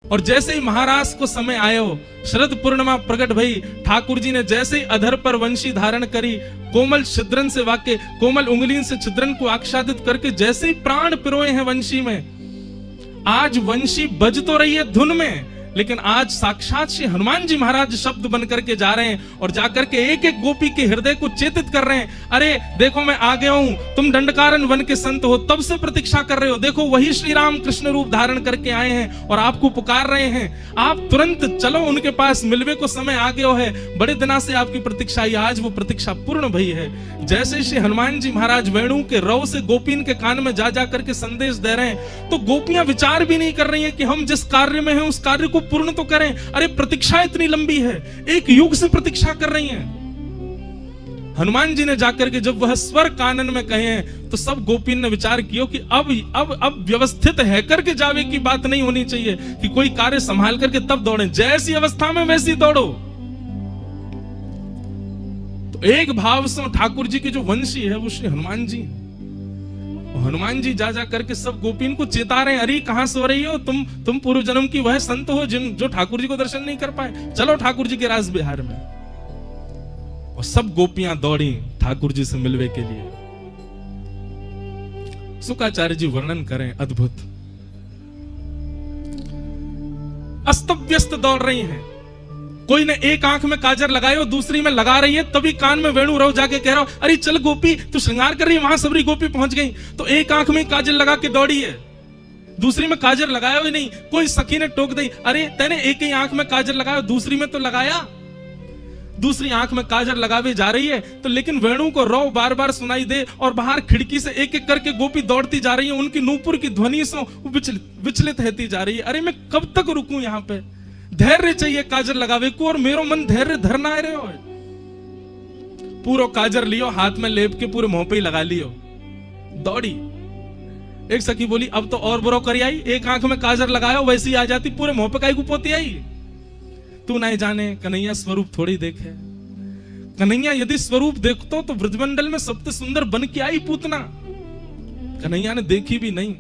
और जैसे ही महाराज को समय आयो, शरद पूर्णिमा प्रकट भई, ठाकुर जी ने जैसे ही अधर पर वंशी धारण करी, कोमल छिद्रन से वाक्य कोमल उंगली से छिद्रन को आच्छादित करके जैसे ही प्राण पिरोए हैं वंशी में, आज वंशी बज तो रही है धुन में, लेकिन आज साक्षात श्री हनुमान जी महाराज शब्द बन करके जा रहे हैं और जाकर के एक एक गोपी के हृदय को चेतित कर रहे हैं। अरे देखो मैं आ गया हूं, तुम दंडकारण्य वन के संत हो, तब से प्रतीक्षा कर रहे हो, देखो वही श्री राम कृष्ण रूप धारण करके आए हैं और आपको पुकार रहे हैं, आप तुरंत चलो उनके पास, मिलवे को समय आ गया है, बड़े दिनों से आपकी प्रतीक्षा, आज वो प्रतीक्षा पूर्ण भई है। जैसे श्री हनुमान जी महाराज वेणु के रव से गोपीन के कान में जा करके संदेश दे रहे हैं, तो गोपियां विचार भी नहीं कर रही हैं कि हम जिस कार्य में हैं उस कार्य को पूर्ण तो करें। अरे प्रतीक्षा इतनी लंबी है, एक युग से प्रतीक्षा कर रही हैं। हनुमान जी ने जाकर के जब वह स्वर कानन में कहे हैं, तो सब गोपीन ने विचार किया कि अब व्यवस्थित है करके जावे की बात नहीं होनी चाहिए कि कोई कार्य संभाल करके तब दौड़े, जैसी अवस्था में वैसी दौड़ो। तो एक भाव से ठाकुर जी की जो वंशी है वो श्री हनुमान जी, हनुमान जी जा करके सब गोपीन को चेता रहे हैं, अरे कहां सो रही हो तुम पूर्व जन्म की वह संत हो जो ठाकुर जी को दर्शन नहीं कर पाए, चलो ठाकुर जी के राज बिहार में। और सब गोपियां दौड़ी ठाकुर जी से मिलवे के लिए। शुकाचार्य जी वर्णन करें, अद्भुत, अस्त व्यस्त दौड़ रही हैं। कोई ने एक आंख में काजर लगाई और दूसरी में लगा रही है, तभी कान में वेणु रव जाके कह रहा हो, अरे चल गोपी तू श्रृंगार कर रही है, वहां सबरी गोपी पहुंच गई। तो एक आंख में काजल लगा के दौड़ी है, दूसरी में काजर लगाया ही नहीं। कोई सखी ने टोक दी, अरे तैने एक ही आंख में काजर लगाया, दूसरी में तो लगाया। दूसरी आंख में काजर लगावे जा रही है, तो लेकिन वेणु को रव बार बार सुनाई दे और बाहर खिड़की से एक एक करके गोपी दौड़ती जा रही है, उनकी नूपुर की ध्वनि से विचलित रहती जा रही है। अरे मैं कब तक रुकूं यहाँ पे, धैर्य चाहिए काजर लगावे को, और मेरो मन धैर्य धरना रहे हो। पूरा काजर लियो, हाथ में लेप के पूरे मुंह पे ही लगा लियो, दौड़ी। एक सखी बोली, अब तो और बुरा कर आई, एक आंख में काजर लगायो वैसी आ जाती, पूरे मुंह पे काई को पोती आई। तू नहीं जाने कन्हैया स्वरूप थोड़ी देखे, कन्हैया यदि स्वरूप देखतो तो ब्रजमंडल में सबसे सुंदर बन के आई पूतना, कन्हैया ने देखी भी नहीं।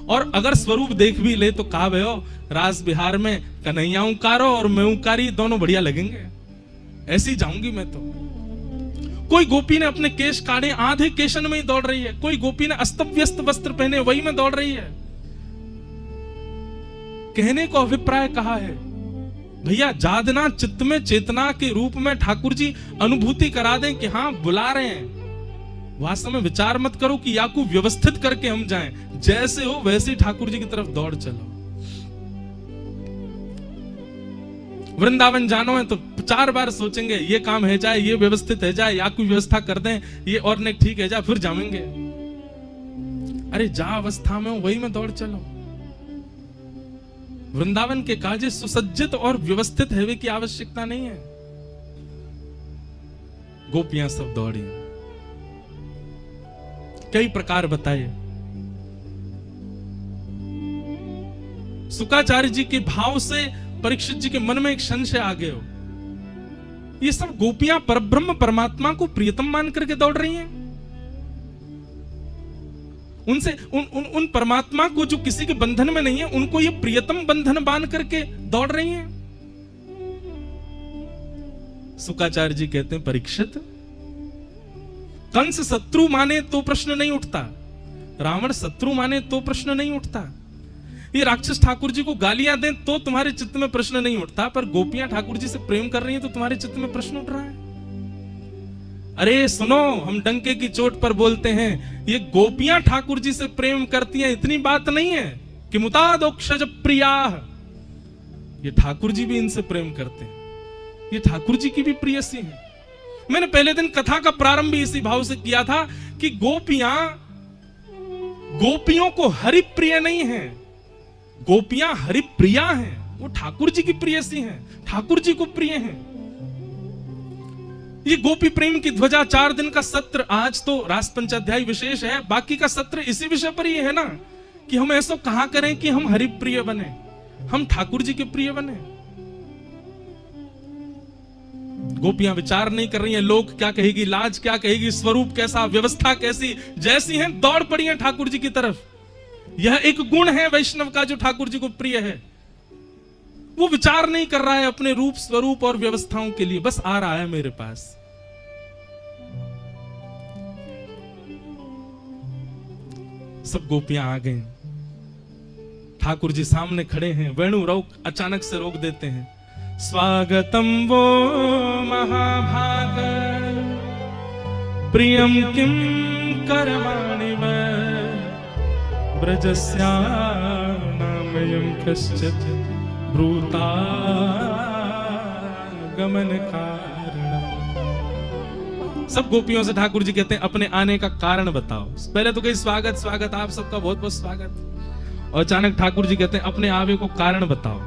और अगर स्वरूप देख भी ले तो कहा भयो, रास बिहार में कन्हैया उकारो और मैं उकारी, दोनों बढ़िया लगेंगे, ऐसी जाऊंगी मैं तो। कोई गोपी ने अपने केश काटे, आधे केशन में ही दौड़ रही है। कोई गोपी ने अस्त व्यस्त वस्त्र पहने, वही में दौड़ रही है। कहने को अभिप्राय कहा है, भैया जादना चित्त में चेतना के रूप में ठाकुर जी अनुभूति करा दें कि हाँ बुला रहे हैं। वास्तव में विचार मत करो कि या को व्यवस्थित करके हम जाएं, जैसे हो वैसे ठाकुर जी की तरफ दौड़ चलो। वृंदावन जानो है तो 4 बार सोचेंगे, ये काम है जाए, ये व्यवस्थित है जाए, या कोई व्यवस्था कर दें, ये और ने ठीक है जाए, फिर जाएंगे। अरे जा अवस्था में हो वही में दौड़ चलो। वृंदावन के काजे सुसज्जित और व्यवस्थित है की आवश्यकता नहीं है। गोपियां सब दौड़ी, कई प्रकार बताए। शुकाचार्य जी के भाव से परीक्षित जी के मन में एक संशय आ गया हो, ये सब गोपियां परब्रह्म परमात्मा को प्रियतम मान करके दौड़ रही हैं। उनसे उन परमात्मा को जो किसी के बंधन में नहीं है, उनको ये प्रियतम बंधन बांध करके दौड़ रही हैं। शुकाचार्य जी कहते हैं, परीक्षित कंस शत्रु माने तो प्रश्न नहीं उठता, रावण शत्रु माने तो प्रश्न नहीं उठता, ये राक्षस ठाकुर जी को गालियां दें तो तुम्हारे चित्त में प्रश्न नहीं उठता, पर गोपियां ठाकुर जी से प्रेम कर रही हैं तो तुम्हारे चित्त में प्रश्न उठ रहा है। अरे सुनो, हम डंके की चोट पर बोलते हैं, ये गोपियां ठाकुर जी से प्रेम करती हैं, इतनी बात नहीं है कि मुतादोक्षज प्रिया, ये ठाकुर जी भी इनसे प्रेम करते हैं, ये ठाकुर जी की भी प्रियसी है। मैंने पहले दिन कथा का प्रारंभ भी इसी भाव से किया था कि गोपियां गोपियों को हरि प्रिय नहीं है, गोपियां हरि प्रिया हैं, वो ठाकुर जी की प्रियसी हैं, ठाकुर जी को प्रिय हैं। ये गोपी प्रेम की ध्वजा 4 दिन का सत्र, आज तो रास पंचाध्याय विशेष है, बाकी का सत्र इसी विषय पर ही है ना, कि हम ऐसा कहा करें कि हम हरि प्रिय बने, हम ठाकुर जी के प्रिय बने। गोपियां विचार नहीं कर रही हैं, लोग क्या कहेगी, लाज क्या कहेगी, स्वरूप कैसा, व्यवस्था कैसी, जैसी हैं दौड़ पड़ी हैं ठाकुर जी की तरफ। यह एक गुण है वैष्णव का जो ठाकुर जी को प्रिय है। वो विचार नहीं कर रहा है अपने रूप स्वरूप और व्यवस्थाओं के लिए, बस आ रहा है मेरे पास। सब गोपियां आ गई, ठाकुर जी सामने खड़े हैं। वेणु अचानक से रोक देते हैं। स्वागतम वो महाभाग प्रियम किम करवाणि ब्रजस्यानामयं कश्चित् ब्रूता गमन कारणम्। सब गोपियों से ठाकुर जी कहते हैं अपने आने का कारण बताओ। पहले तो कही स्वागत स्वागत, आप सबका बहुत बहुत स्वागत। और अचानक ठाकुर जी कहते हैं अपने आवे को कारण बताओ।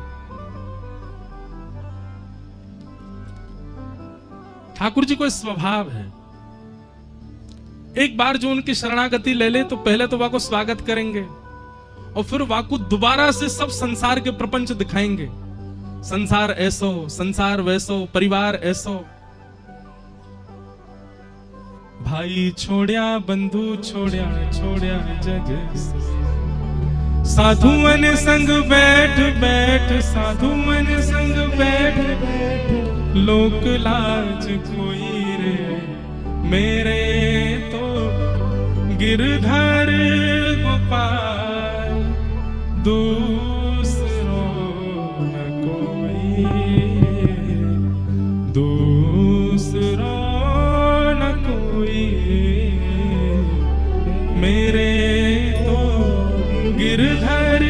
ठाकुर जी को स्वभाव है, एक बार जो उनकी शरणागति ले ले तो पहले तो वाको स्वागत करेंगे और फिर वाको दोबारा से सब संसार के प्रपंच दिखाएंगे। संसार ऐसो, संसार वैसो, परिवार ऐसो, भाई छोड़िया बंधु छोड़िया छोड़िया जग, साधु मन संग बैठ बैठ, साधु मन संग बैठ बैठ, लोक लाज कोई रे मेरे तो गिरधर गोपाल, दूसरो न कोई, दूसरो न कोई मेरे तो गिरधर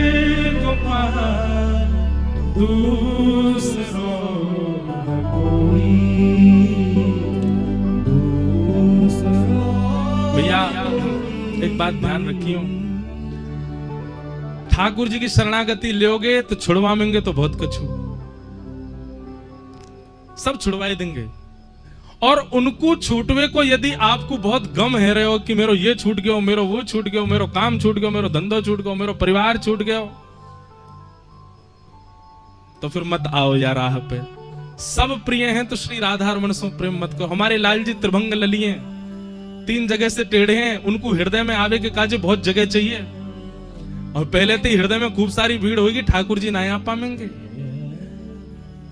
गोपाल, दूसरो न कोई। भैया एक बात ध्यान रखियो, ठाकुर जी की शरणागति लोगे तो छुड़वाएंगे तो बहुत कछु, सब छुड़वाए देंगे। और उनको छूटवे को यदि आपको बहुत गम है रहे हो कि मेरो ये छूट गया, मेरो वो छूट गया, मेरो काम छूट गया, मेरो धंधो छूट गया, मेरो परिवार छूट गया, तो फिर मत आओ यार राह पे। सब प्रिय हैं तो श्री राधा रमण सो प्रेम मत करो। हमारे लाल जी त्रिभंग ललिए 3 जगह से टेढ़े हैं, उनको हृदय में आवे के काजे बहुत जगह चाहिए। और पहले तो हृदय में खूब सारी भीड़ होगी, ठाकुर जी ना आ पाएंगे।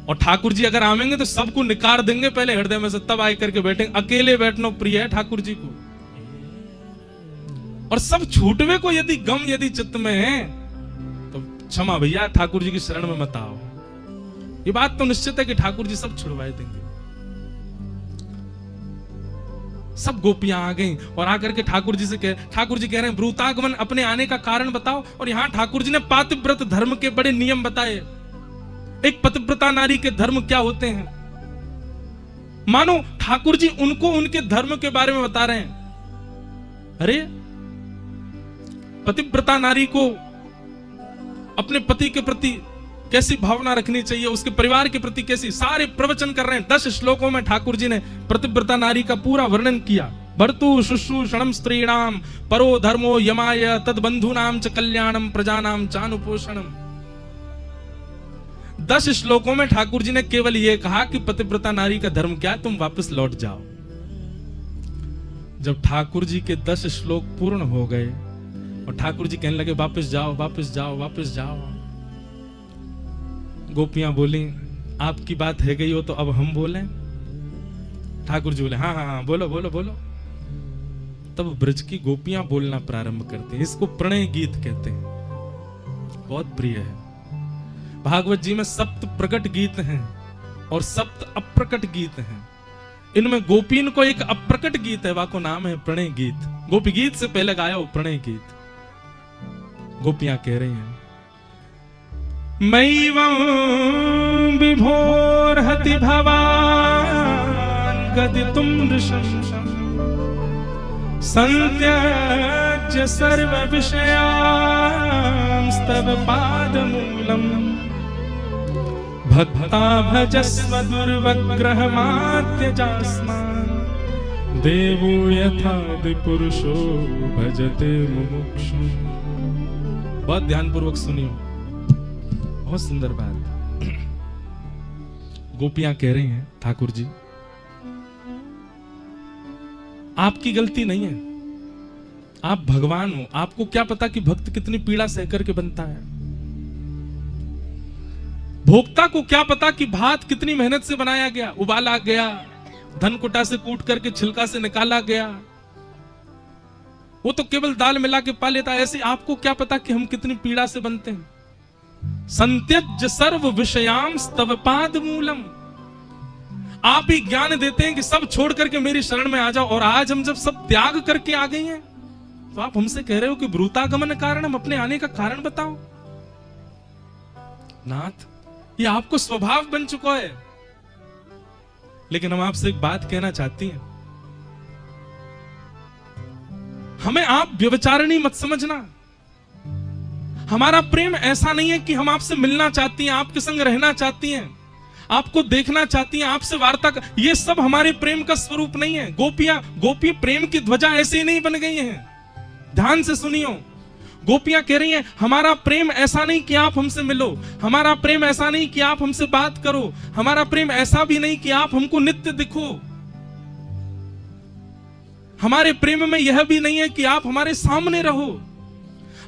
और ठाकुर जी अगर आवेंगे तो सबको निकार देंगे पहले हृदय में से, तब आए करके बैठेंगे। अकेले बैठना प्रिय है ठाकुर जी को। और सब छूटवे को यदि गम यदि चित्त में है तो क्षमा भैया, ठाकुर जी की शरण में मत आओ। ये बात तो निश्चित है कि ठाकुर जी सब छुड़वाए देंगे। सब गोपियां आ गईं और आकर के ठाकुर जी से ठाकुर जी कह रहे हैं ब्रूतागमन, अपने आने का कारण बताओ। और यहां ठाकुर जी ने पातिव्रत धर्म के बड़े नियम बताए। एक पतिव्रता नारी के धर्म क्या होते हैं, मानो ठाकुर जी उनको उनके धर्म के बारे में बता रहे हैं। अरे पतिव्रता नारी को अपने पति के प्रति कैसी भावना रखनी चाहिए, उसके परिवार के प्रति कैसी, सारे प्रवचन कर रहे हैं। 10 श्लोकों में ठाकुर जी ने पतिव्रता नारी का पूरा वर्णन किया। भर्तु शुश्रूषणम स्त्रीणाम परो धर्मो यमाय तद बंधुनाम च कल्याणम प्रजानाम चानुपोषणम। 10 श्लोकों में ठाकुर जी ने केवल यह कहा कि पतिव्रता नारी का धर्म क्या है, तुम वापस लौट जाओ। जब ठाकुर जी के 10 श्लोक पूर्ण हो गए और ठाकुर जी कहने लगे वापस जाओ वापस जाओ वापस जाओ, गोपियां बोली आपकी बात है गई हो तो अब हम बोलें। ठाकुर जी बोले हाँ हाँ हाँ बोलो बोलो बोलो। तब ब्रज की गोपियां बोलना प्रारंभ करते हैं। इसको प्रणय गीत कहते हैं, बहुत प्रिय है। भागवत जी में 7 प्रकट गीत हैं और 7 अप्रकट गीत हैं। इनमें गोपीन को एक अप्रकट गीत है, वाको नाम है प्रणय गीत। गोपी गीत से पहले गाया हो प्रणय गीत। गोपियां कह रही हैं मैवं विभोर्हति भवान् गदितुं दृशं संत्यज्य सर्व विषयांस्तव पादमूलम् भक्ता भजस्व दुर्वग्रहमात्यजास्मान् देवो यथा पुरुषो भजते मुमुक्षु। बहुत ध्यानपूर्वक सुनियो, बहुत सुंदर बात। गोपियां कह रही हैं ठाकुर जी आपकी गलती नहीं है, आप भगवान हो, आपको क्या पता कि भक्त कितनी पीड़ा सह करके बनता है। भोक्ता को क्या पता कि भात कितनी मेहनत से बनाया गया, उबाला गया, धनकुटा से कूट करके छिलका से निकाला गया, वो तो केवल दाल मिला के पा लेता। ऐसे आपको क्या पता कि हम कितनी पीड़ा से बनते हैं। संत्यज्य सर्व विषयाम स्तव पाद मूलम। आप ही ज्ञान देते हैं कि सब छोड़ करके मेरी शरण में आ जाओ, और आज हम जब सब त्याग करके आ गए हैं तो आप हमसे कह रहे हो कि ब्रूतागमन कारण, हम अपने आने का कारण बताओ। नाथ, ये आपको स्वभाव बन चुका है। लेकिन हम आपसे एक बात कहना चाहती हैं, हमें आप व्यभिचारिणी मत समझना। हमारा प्रेम ऐसा नहीं है कि हम आपसे मिलना चाहती हैं, आपके संग रहना चाहती हैं, आपको देखना चाहती हैं, आपसे वार्ता ये सब हमारे प्रेम का स्वरूप नहीं है। गोपी प्रेम की ध्वजा ऐसे ही नहीं बन गई हैं। ध्यान से सुनियो, गोपियां कह रही हैं हमारा प्रेम ऐसा नहीं कि आप हमसे मिलो, हमारा प्रेम ऐसा नहीं कि आप हमसे बात करो, हमारा प्रेम ऐसा भी नहीं कि आप हमको नित्य दिखो, हमारे प्रेम में यह भी नहीं है कि आप हमारे सामने रहो।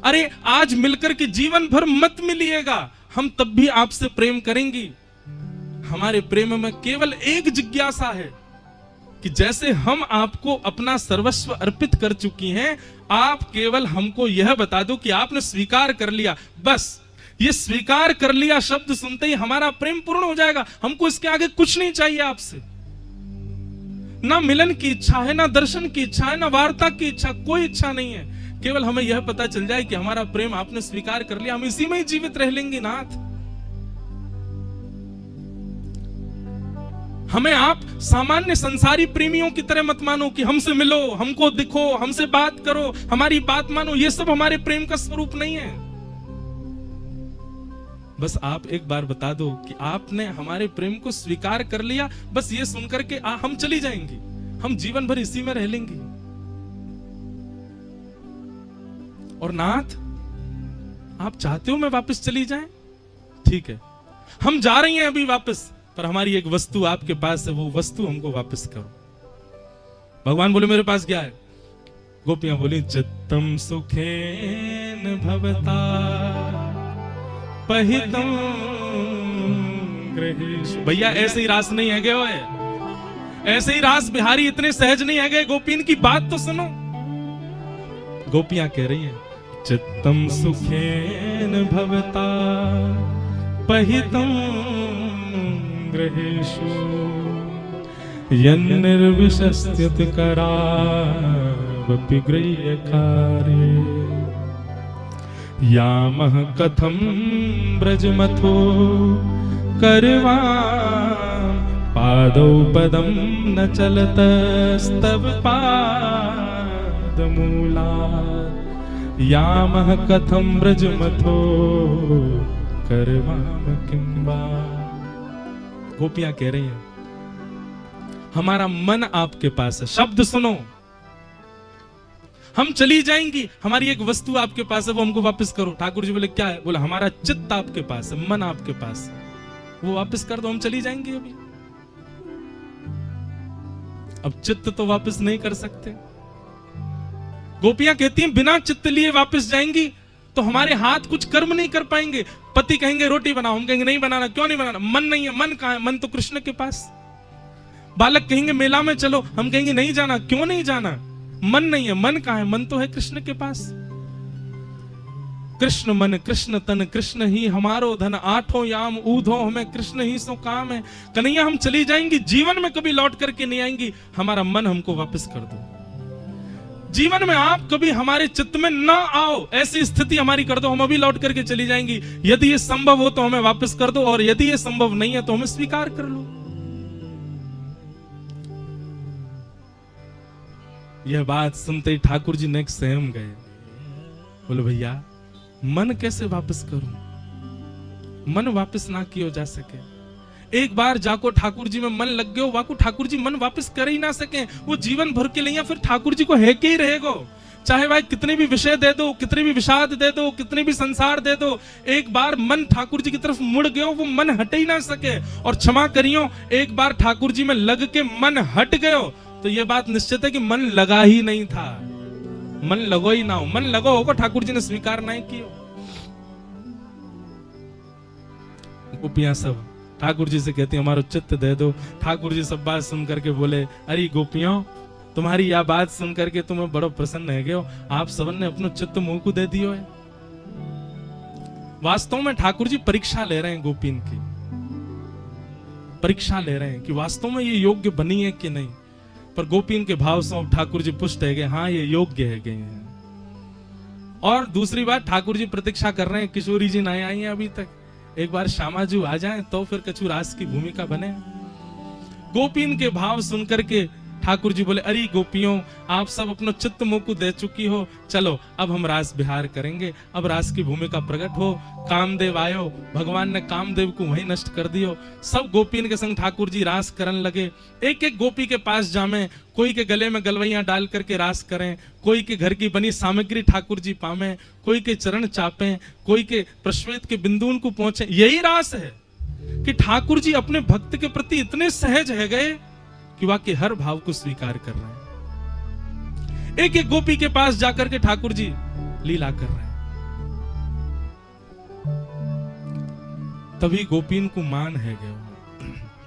अरे आज मिलकर के जीवन भर मत मिलिएगा, हम तब भी आपसे प्रेम करेंगी। हमारे प्रेम में केवल एक जिज्ञासा है कि जैसे हम आपको अपना सर्वस्व अर्पित कर चुकी हैं, आप केवल हमको यह बता दो कि आपने स्वीकार कर लिया। बस ये स्वीकार कर लिया शब्द सुनते ही हमारा प्रेम पूर्ण हो जाएगा। हमको इसके आगे कुछ नहीं चाहिए आपसे। ना मिलन की इच्छा है, ना दर्शन की इच्छा है, ना वार्ता की इच्छा, कोई इच्छा नहीं है। केवल हमें यह पता चल जाए कि हमारा प्रेम आपने स्वीकार कर लिया, हम इसी में ही जीवित रह लेंगे। नाथ, हमें आप सामान्य संसारी प्रेमियों की तरह मत मानो कि हमसे मिलो, हमको दिखो, हमसे बात करो, हमारी बात मानो। ये सब हमारे प्रेम का स्वरूप नहीं है। बस आप एक बार बता दो कि आपने हमारे प्रेम को स्वीकार कर लिया, बस ये सुनकर के हम चली जाएंगी, हम जीवन भर इसी में रह लेंगे। और नाथ, आप चाहते हो मैं वापस चली जाए? ठीक है, हम जा रही हैं अभी वापस, पर हमारी एक वस्तु आपके पास है, वो वस्तु हमको वापस करो। भगवान बोले मेरे पास क्या है? गोपियां बोली चित्तम सुखेन भवता पहितम गृहेषु। भैया ऐसे ही रास नहीं है गए हो, ऐसे ही रास बिहारी इतने सहज नहीं है गए। गोपीन की बात तो सुनो। गोपियां कह रही हैं चित्तम सुखेन भवता पहितम गृहेषु यन्निर्विशस्त्यत करावपि गृह्यकार्ये यामः कथं ब्रजमथो करवां पादौ पदं न चलतस्तव पादमूलात् यामः कथं ब्रजमथो करवां किं वा। गोपियां कह रही हैं हमारा मन आपके पास है। शब्द सुनो, हम चली जाएंगी, हमारी एक वस्तु आपके पास है, वो हमको वापस करो। ठाकुर जी बोले क्या है? बोले हमारा चित्त आपके पास है, मन आपके पास है, वो वापस कर दो, हम चली जाएंगे। अभी अब चित्त तो वापस नहीं कर सकते। गोपियां कहती हैं बिना चित्त लिए वापस जाएंगी तो हमारे हाथ कुछ कर्म नहीं कर पाएंगे। पति कहेंगे रोटी बनाओ, हम कहेंगे नहीं बनाना। क्यों नहीं बनाना? मन नहीं है। मन कहां है? मन तो कृष्ण के पास। बालक कहेंगे मेला में चलो, हम कहेंगे नहीं जाना। क्यों नहीं जाना? मन नहीं है। मन कहां है? मन तो है कृष्ण के पास। कृष्ण मन कृष्ण तन कृष्ण ही हमारो धन, आठों याम ऊधो हमें कृष्ण ही सो काम है। कन्हैया हम चली जाएंगी, जीवन में कभी लौट करके नहीं आएंगी। हमारा मन हमको वापस कर दो। जीवन में आप कभी हमारे चित्त में ना आओ, ऐसी स्थिति हमारी कर दो, हम अभी लौट करके चली जाएंगी। यदि ये संभव हो तो हमें वापस कर दो, और यदि ये संभव नहीं है तो हमें स्वीकार कर लो। यह बात सुनते ही ठाकुर जी नेक्स्ट सहम गए। बोले भैया मन कैसे वापस करूं? मन वापस ना किया जा सके। एक बार जाको ठाकुर जी में मन लग गयो, वाको ठाकुर जी मन वापस कर ही ना सके। वो जीवन भर के लिए फिर ठाकुर जी को है के ही रहेगो। चाहे भाई कितने भी विषय दे दो, कितने भी विषाद दे दो, कितने भी संसार दे दो, एक बार मन ठाकुर जी की तरफ मुड़ गयो, वो मन हट ही ना सके। और क्षमा करियो, एक बार ठाकुर जी में लग के मन हट गयो तो ये बात निश्चित है कि मन लगा ही नहीं था। मन लगो ही ना हो। मन लगो होगा, ठाकुर जी ने स्वीकार नहीं किया। गोपियां सब ठाकुर जी से कहती हमारा चित्त दे दो। ठाकुर जी सब बात सुन करके बोले, अरे गोपियों, तुम्हारी यह बात सुन करके तुम्हें बड़ो प्रसन्न है गयो, आप सबन ने अपनो चित्त मुंह को दे दियो है। वास्तव में ठाकुर जी परीक्षा ले रहे हैं गोपीन की, परीक्षा ले रहे हैं कि वास्तव में ये योग्य बनी है कि नहीं। पर गोपीन के भाव से ठाकुर जी पुष्ट है गए, हाँ ये योग्य है गए हैं। और दूसरी बात, ठाकुर जी प्रतीक्षा कर रहे हैं किशोरी जी नहीं आई हैं अभी तक, एक बार श्यामा जी आ जाएं तो फिर कछु रास की भूमिका बने। गोपीन के भाव सुनकर के ठाकुर जी बोले, अरे गोपियों, आप सब अपना चित्त मुंह को दे चुकी हो, चलो अब हम रास विहार करेंगे, अब रास की भूमिका प्रकट हो। कामदेव आयो, भगवान ने कामदेव को वहीं नष्ट कर दियो। सब गोपीन के संग ठाकुर जी रास करन लगे। एक एक गोपी के पास जामे, कोई के गले में गलवैयां डाल करके रास करें, कोई के घर की बनी सामग्री ठाकुर जी पामे, कोई के चरण चापें, कोई के प्रश्वेत के बिंदुन को पहुंचे। यही रास है कि ठाकुर जी अपने भक्त के प्रति इतने सहज है गए कि वाकई हर भाव को स्वीकार कर रहे हैं। एक एक गोपी के पास जाकर के ठाकुर जी लीला कर रहे हैं। तभी गोपीन को मान है गए।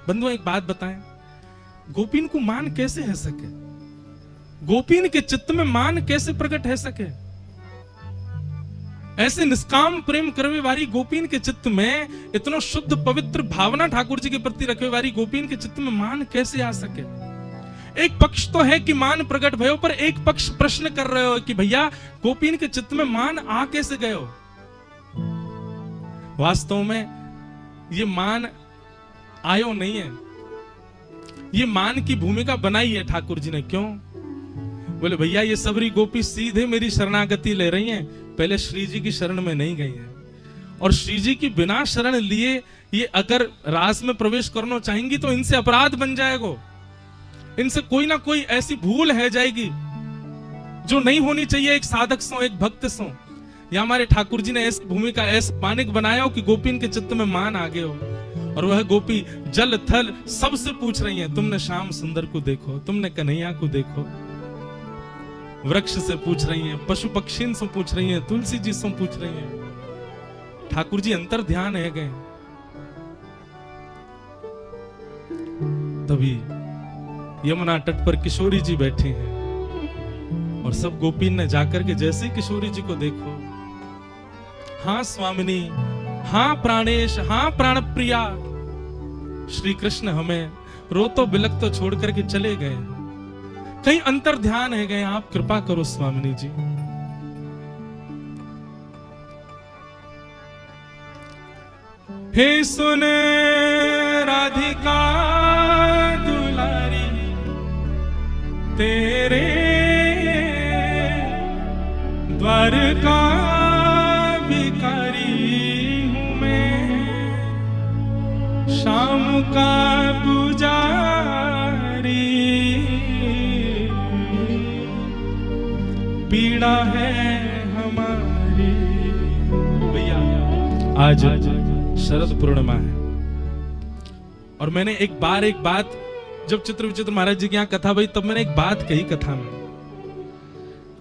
बंधुओं एक बात बताएं, गोपीन को मान कैसे है सके? गोपीन के चित्त में मान कैसे प्रकट है सके? ऐसे निष्काम प्रेम करवे वाली गोपीन के चित्त में इतना शुद्ध पवित्र भावना ठाकुर जी के प्रति रखे वाली गोपीन के चित्त में मान कैसे आ सके? एक पक्ष तो है कि मान प्रकट भयो, पर एक पक्ष प्रश्न कर रहे हो कि भैया गोपीन के चित्त में मान आ कैसे गए हो? वास्तव में ये मान आयो नहीं है, ये मान की भूमिका बनाई है ठाकुर जी ने। क्यों? बोले भैया ये सबरी गोपी सीधे मेरी शरणागति ले रही हैं, पहले श्री जी की शरण में नहीं गई हैं, और श्री जी की बिना शरण लिए ये अगर रास में प्रवेश करना चाहेंगी तो इनसे अपराध बन जाएगा, इनसे कोई ना कोई ऐसी भूल है जाएगी जो नहीं होनी चाहिए एक साधक सो, एक भक्त सो। या हमारे ठाकुर जी ने ऐसी भूमिका, ऐसे मानिक बनाया हो कि गोपीन के चित्त में मान आ गए हो, और वह गोपी जल थल सबसे पूछ रही है, तुमने श्याम सुंदर को देखो, तुमने कन्हैया को देखो। वृक्ष से पूछ रही हैं, पशु पक्षी से पूछ रही हैं, तुलसी जी से पूछ रही हैं। ठाकुर जी अंतर ध्यान है गए। तभी यमुना तट पर किशोरी जी बैठी हैं, और सब गोपीन ने जाकर के जैसे ही किशोरी जी को देखो, हाँ स्वामिनी, हाँ प्राणेश, हाँ प्राण प्रिया, श्री कृष्ण हमें रोतो बिलक तो छोड़ करके चले गए, कहीं अंतर ध्यान है गए, आप कृपा करो स्वामिनी जी। हे सुने राधिका दुलारी, तेरे द्वारका भिखारी हूं मैं, शाम का पुजारी, पीड़ा है हमारी। भैया आज शरद पूर्णिमा है, और मैंने एक बात जब चित्र विचित्र महाराज जी की यहाँ कथा भई, तब मैंने एक बात कही कथा में,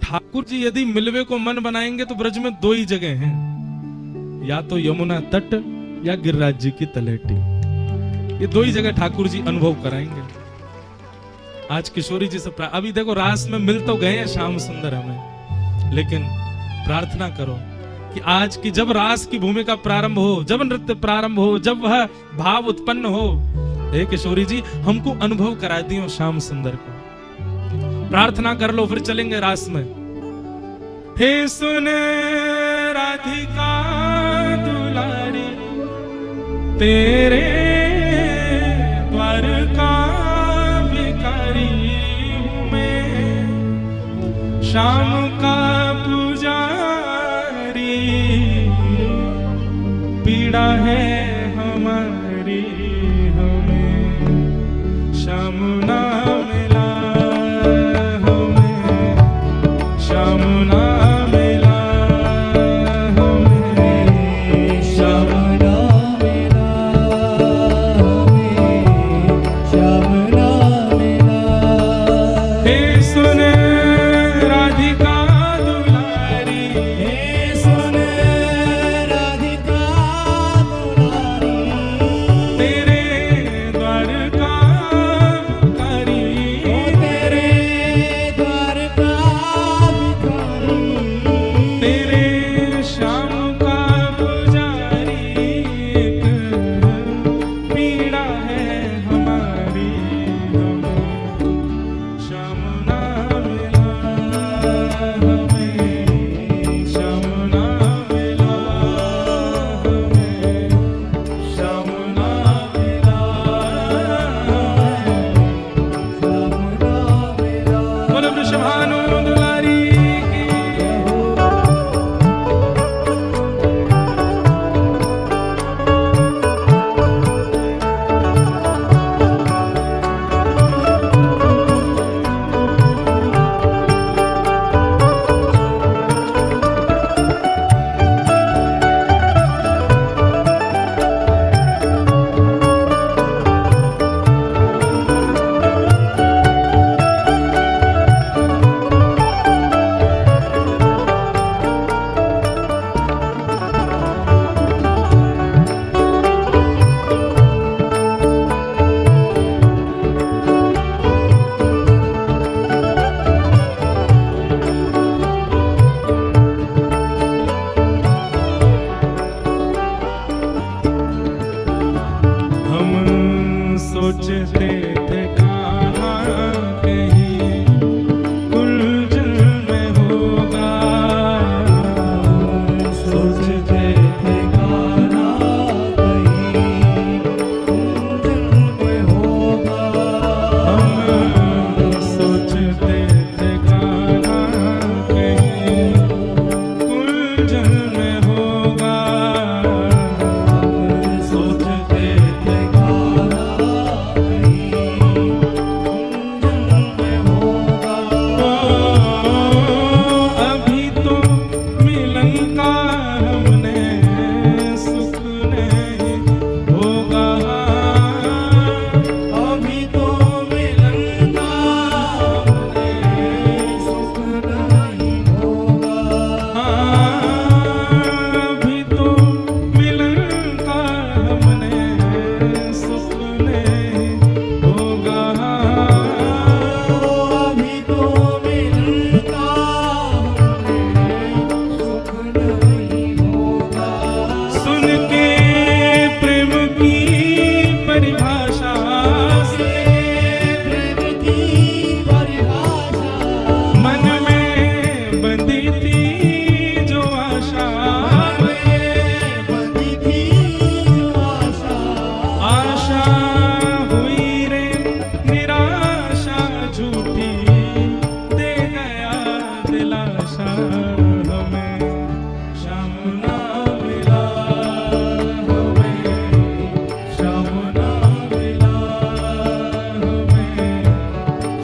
ठाकुर जी यदि मिलवे को मन बनाएंगे तो ब्रज में दो ही जगह हैं, या तो यमुना तट या गिरिराज जी की तलहटी, ये दो ही जगह ठाकुर जी अनुभव कराएंगे। आज किशोरी जी से अभी देखो रास में मिल तो गए हैं श्याम सुंदर हमें, लेकिन प्रार्थना करो कि आज की जब रास की भूमिका प्रारंभ हो, जब नृत्य प्रारंभ हो, जब वह भाव उत्पन्न हो, हे किशोरी जी हमको अनुभव करा दियो श्याम सुंदर को। प्रार्थना कर लो, फिर चलेंगे रास में। हे सुने राधिका दुलारी, तेरे द्वारका भिखारी हूं मैं, शाम का पुजारी, पीड़ा है हमारी, हमें श्याम ना मिला, हमें श्याम ना मिला, हमें श्याम ना मिला, हमें श्याम ना मिला। हे सुने राधिका दुलारी, हे सुने राधिका दुलारी, सोचते थे कहाँ कहीं उलझन में होगा, सोचते थे कहाँ कहीं उलझन में होगा, हम सोचते थे कहाँ कहीं उलझन में होगा, सोचते थे अभी तो मिलन का हमने सुख नहीं होगा, अभी तो मिलन का हमने सुख नहीं होगा, अभी तो मिलन का हमने सुख नहीं होगा, अभी तो मिलन का सुख नहीं होगा। सुन के प्रेम की परिभाषा, प्रेम की परिभाषा, मन में बंधी थी जो आशा, बंधी थी जो आशा, आशा हुई रे निराशा झूठी, दे गया दिलासा हमें, शाम ना मिला हमें, शाम ना मिला हमें,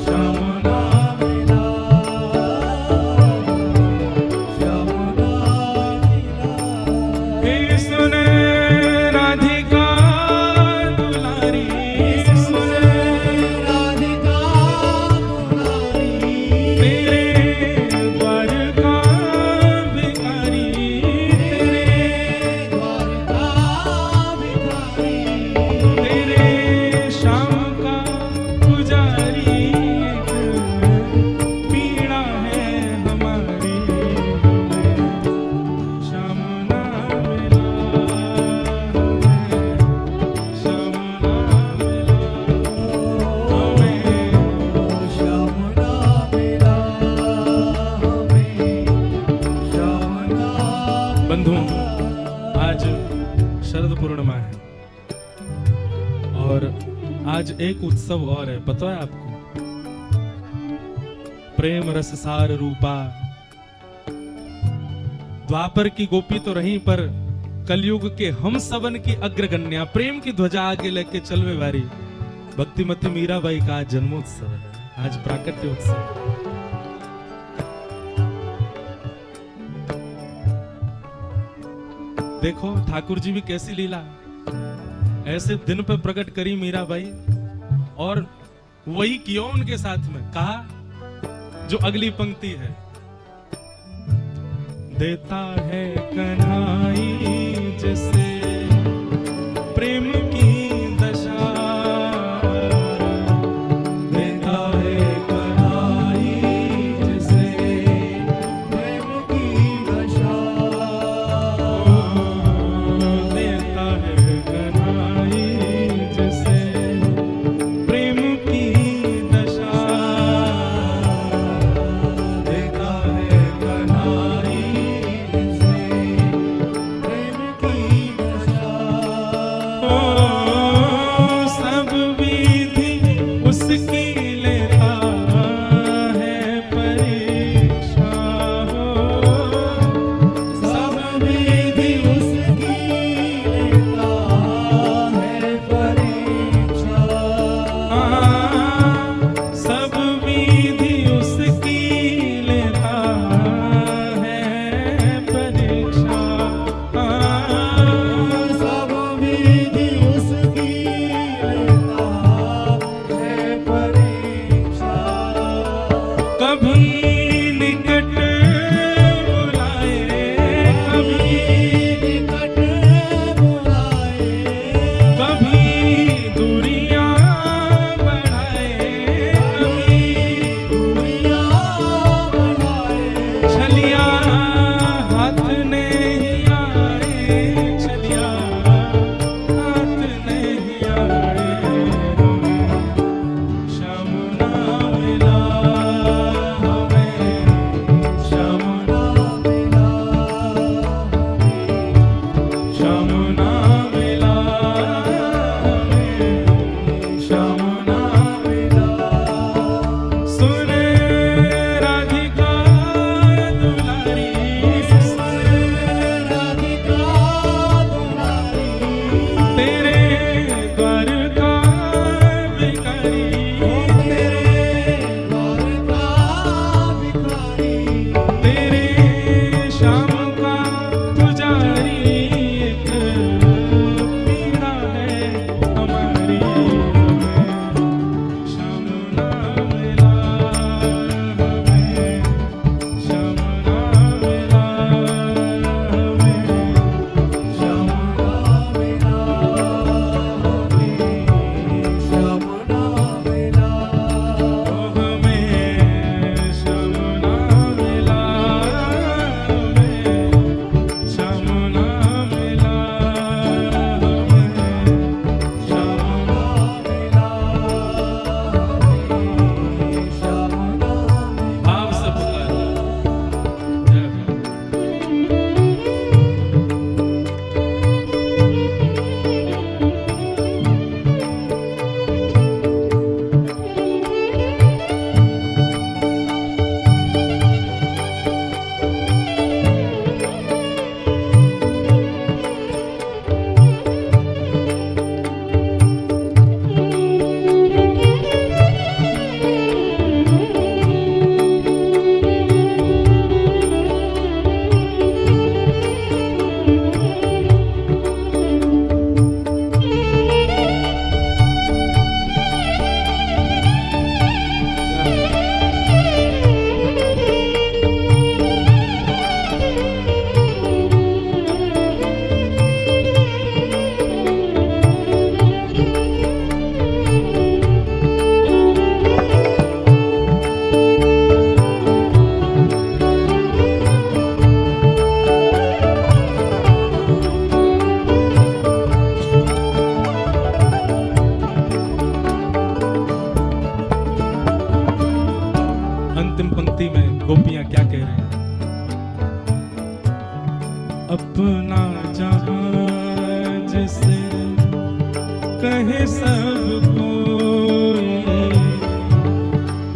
शाम ना मिला, शाम ना मिला। हे सुने राधिका दुलारी, सुने राधिका दुलारी, तेरे द्वार का भिखारी, तेरे द्वार का भिखारी, तेरे शाम का पुजारी, पीड़ा है हमारी, शाम ना मिला हमें, शाम ना मिला हमें, शाम ना मिला हमें, शाम ना। बंधु, आज शरद पूर्णिमा है और आज एक उत्सव और है, पता है आपको? प्रेम रस सार रूपा। द्वापर की गोपी तो रही, पर कलयुग के हम सबन की अग्रगण्या प्रेम की ध्वजा आगे लेके चलवे वारी भक्तिमती मीराबाई का आज जन्मोत्सव है, आज प्राकट्योत्सव। देखो ठाकुर जी भी कैसी लीला, ऐसे दिन पे प्रकट करी मीराबाई और वही किया उनके साथ में, कहा जो अगली पंक्ति है, देता है कन्हाई जैसे प्रेम की दशा, देता है कन्हाई जैसे प्रेम की दशा, देता है कन्हाई जैसे प्रेम की दशा, देता है कन्हाई जैसे प्रेम की दशा। कहे सब कोई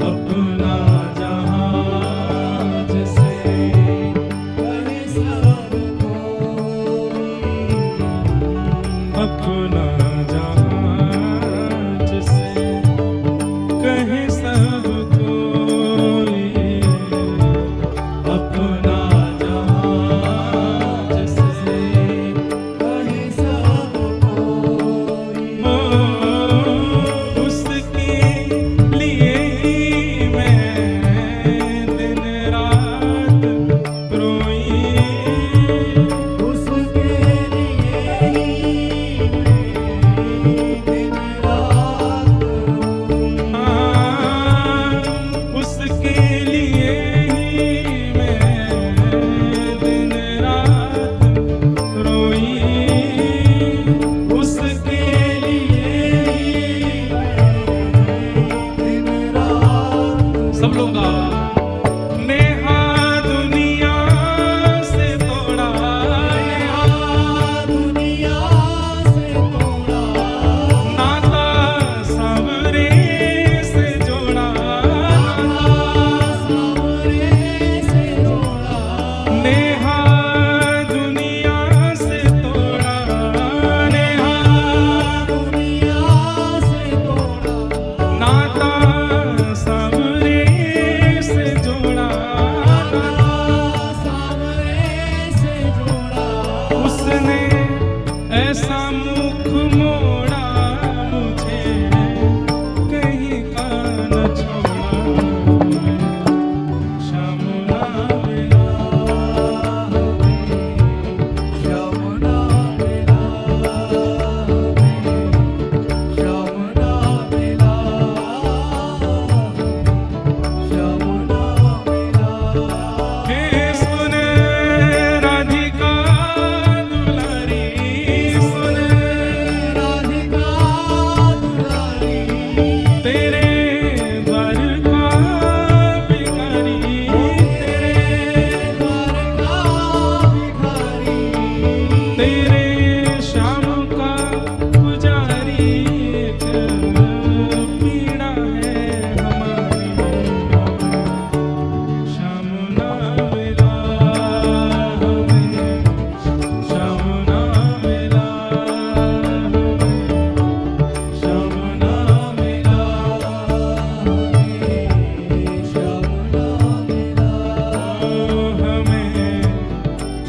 अपना जहाज से, कहे सब कोई अपना जहाज से, कहे सब कोई अपना जहाज से, कहे सब कोई उसके लिए ही मैं दिन रात रोई, उसके लिए ही दिन रात रोई, उसके लिए ही मैं दिन रात रोई, उसके लिए ही दिन रात। सब लोग गाओ। नेहा दुनिया से तोड़ा, नेहा दुनिया से तोड़ा, नाता सावरे से जोड़ा, नाता सावरे से जोड़ा, नेहा दुनिया से तोड़ा, नेहा दुनिया से तोड़ा, नाता सावरे से जोड़ा, नाता सावरे से जोड़ा, उसने ऐसा मुख मोड़ा मुझे कहीं का न छोड़ा, श्याम ना मिला हमें, श्याम ना मिला हमें, श्याम ना मिला हमें, श्याम ना मिला। हे सुन राधिका दुलारी, सुन राधिका दुलारी, तेरे द्वार का भिखारी, तेरे द्वार का भिखारी, तेरे श्याम का पुजारी, एक पीड़ा है हमारी, श्याम ना मिला हमें, श्याम ना मिला हमें, श्याम ना मिला हमें, श्याम ना मिला हमें,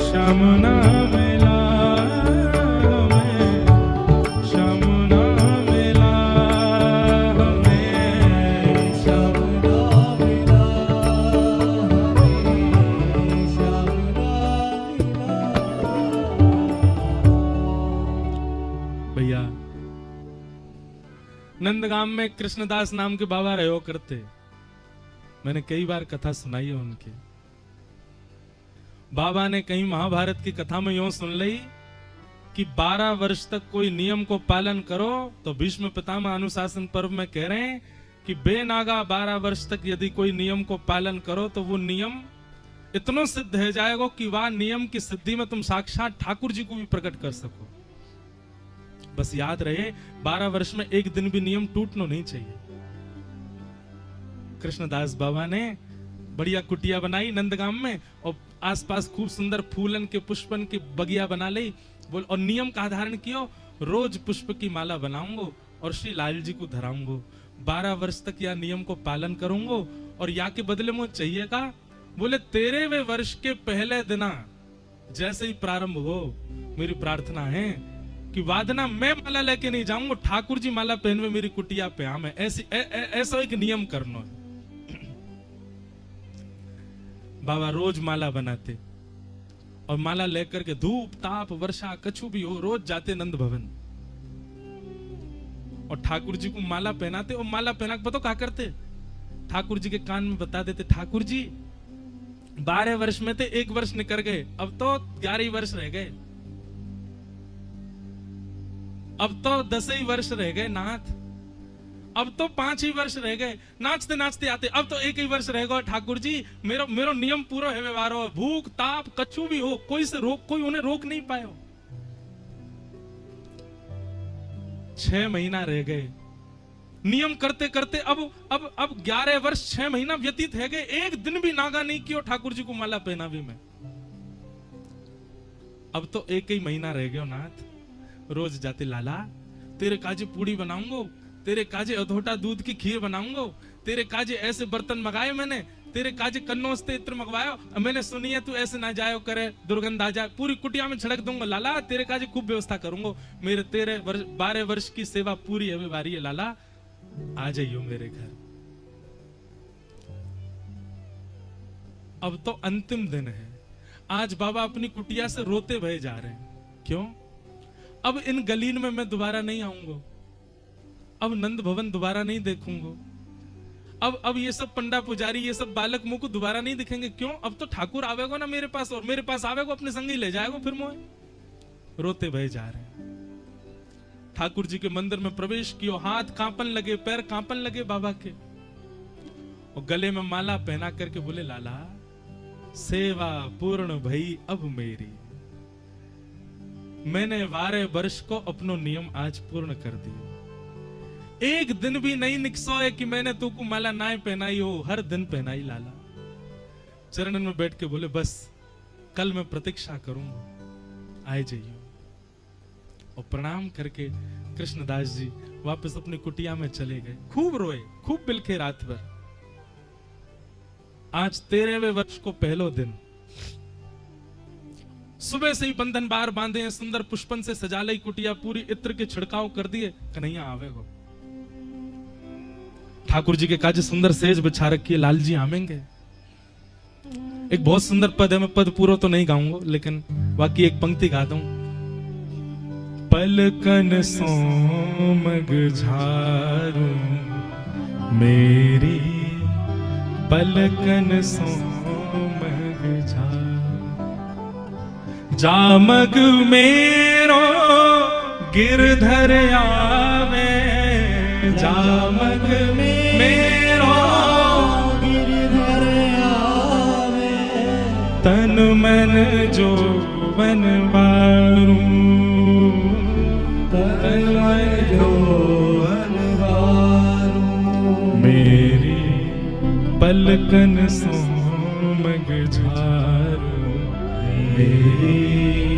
श्याम ना मिला हमें, श्याम ना मिला हमें, श्याम ना मिला हमें, श्याम ना मिला। भैया नंदगाम में कृष्णदास नाम के बाबा रहो करते, मैंने कई बार कथा सुनाई है उनकी। बाबा ने कहीं महाभारत की कथा में यूं सुन ली कि 12 वर्ष तक कोई नियम को पालन करो, तो भीष्म पितामह अनुशासन पर्व में कह रहे हैं कि बेनागा 12 वर्ष तक यदि कोई नियम को पालन करो तो वो नियम इतना सिद्ध हो जाएगा कि वह नियम की सिद्धि में तुम साक्षात ठाकुर जी को भी प्रकट कर सको। बस याद रहे 12 वर्ष में एक दिन भी नियम टूटना नहीं चाहिए। कृष्णदास बाबा ने बढ़िया कुटिया बनाई नंदगाम में और आसपास खूब सुंदर फूलन के पुष्पन की बगिया बना ली, बोल और नियम का धारण किया, रोज पुष्प की माला बनाऊंगा और श्री लाल जी को धराऊंगा, 12 वर्ष तक यह नियम को पालन करूंगा और या के बदले में चाहिए का, बोले 13वें वर्ष के पहले दिना जैसे ही प्रारंभ हो, मेरी प्रार्थना है कि वादना मैं माला लेके नहीं जाऊंगा, ठाकुर जी माला पहनवे मेरी कुटिया पे आमे, ऐसा एक नियम करना। बाबा रोज माला बनाते और माला लेकर के धूप ताप वर्षा कछु भी हो रोज जाते नंद भवन और ठाकुर जी को माला पहनाते और माला पहना के पता क्या करते, ठाकुर जी के कान में बता देते, ठाकुर जी 12 वर्ष में थे, 1 वर्ष निकल गए, अब तो 11 वर्ष रह गए, अब तो 10 ही वर्ष रह गए नाथ, अब तो 5 ही वर्ष रह गए, नाचते नाचते आते, अब तो 1 ही वर्ष रह गया ठाकुर जी, मेरो नियम पूरा है व्यवहार हो, भूख ताप कछु भी हो, कोई उन्हें रोक नहीं पायो। 6 महीना रह गए। नियम करते करते अब 11 वर्ष 6 महीना व्यतीत है गए। एक दिन भी नागा नहीं किया ठाकुर जी को माला पहनावी में। अब तो एक ही महीना रह गयो नाथ। रोज जाते लाला तेरे काजे पूड़ी बनाऊंगो, तेरे काजे अधोटा दूध की खीर बनाऊंगो, तेरे काजे ऐसे बर्तन मंगाए मैंने, तेरे काजे कन्नौज से इत्र मंगवायो, मैंने सुनी है तू ऐसे ना जायो करे दुर्गंध आ जाए, पूरी कुटिया में छिड़क दूंगा लाला, तेरे काजे खूब व्यवस्था करूंगा। मेरे 12 वर्ष की सेवा पूरी है बारी है लाला, आ जाइयो मेरे घर। अब तो अंतिम दिन है। आज बाबा अपनी कुटिया से रोते भये जा रहे हैं। क्यों? अब इन गलीन में मैं दोबारा नहीं आऊंगा, अब नंद भवन दोबारा नहीं देखूंगा, अब ये सब पंडा पुजारी ये सब बालक मुंह को दोबारा नहीं दिखेंगे। क्यों? अब तो ठाकुर आवेगा ना मेरे पास, और मेरे पास आवेगा अपने संग ही ले जाएगा फिर मोए। रोते भये जा रहे हैं। ठाकुर जी के मंदिर में प्रवेश किया, हाथ कांपन लगे, पैर कांपन लगे बाबा के, और गले में माला पहना करके बोले लाला सेवा पूर्ण भई अब मेरी, मैंने 12 वर्ष को अपनो नियम आज पूर्ण कर दिया। एक दिन भी नहीं निकसो है कि मैंने तू को माला ना पहनाई हो, हर दिन पहनाई लाला। चरणन में बैठ के बोले बस कल मैं प्रतीक्षा करूंगा, आए जाइए। और प्रणाम करके कृष्णदास जी वापस अपनी कुटिया में चले गए। खूब रोए, खूब बिलखे रात भर। आज 13वें वर्ष को पहलो दिन, सुबह से ही बंधन बार बांधे हैं, सुंदर पुष्पन से सजा ली कुटिया, पूरी इत्र के छिड़काव कर दिए। कन्हैया आवेगो, ठाकुर जी के काजे सुंदर सेज बिछा रखी है, लाल जी आवेंगे। एक बहुत सुंदर पद है, मैं पद पूरा तो नहीं गाऊंगा लेकिन बाकी एक पंक्ति गा दूं। पलकन सोमग झारू मेरी, पलकन सोमग झारू, जामग मेरो गिरधर आवे, जामग मेरो गिरधर आवे, तन मन जो वन बारू, तन मन जो वन बारू, मेरी पलकन सोमग झारू, मेरी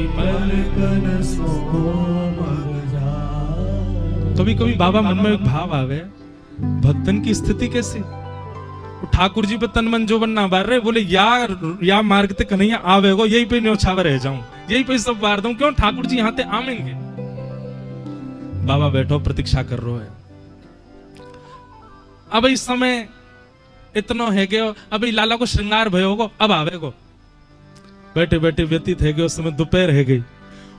पलकन सोमग झारू। कभी कभी बाबा मन में एक भाव आवे, भक्तन की स्थिति कैसी? ठाकुर जी पे तन मन जो बनना बार रहे, बोले या मार्ग ते कन्हैया आवेगो, यही पे न्योछावर रह जाऊं, यही पे सब बार दूं। क्यों? ठाकुर जी यहाँ ते आवेंगे। बाबा बैठो प्रतीक्षा कर रहे है। अब इस समय इतना है गयो, अभी लाला को श्रृंगार भयो होगो, अब आवेगो। बैठे बैठे व्यतीत है गयो, उस समय दोपहर है गई।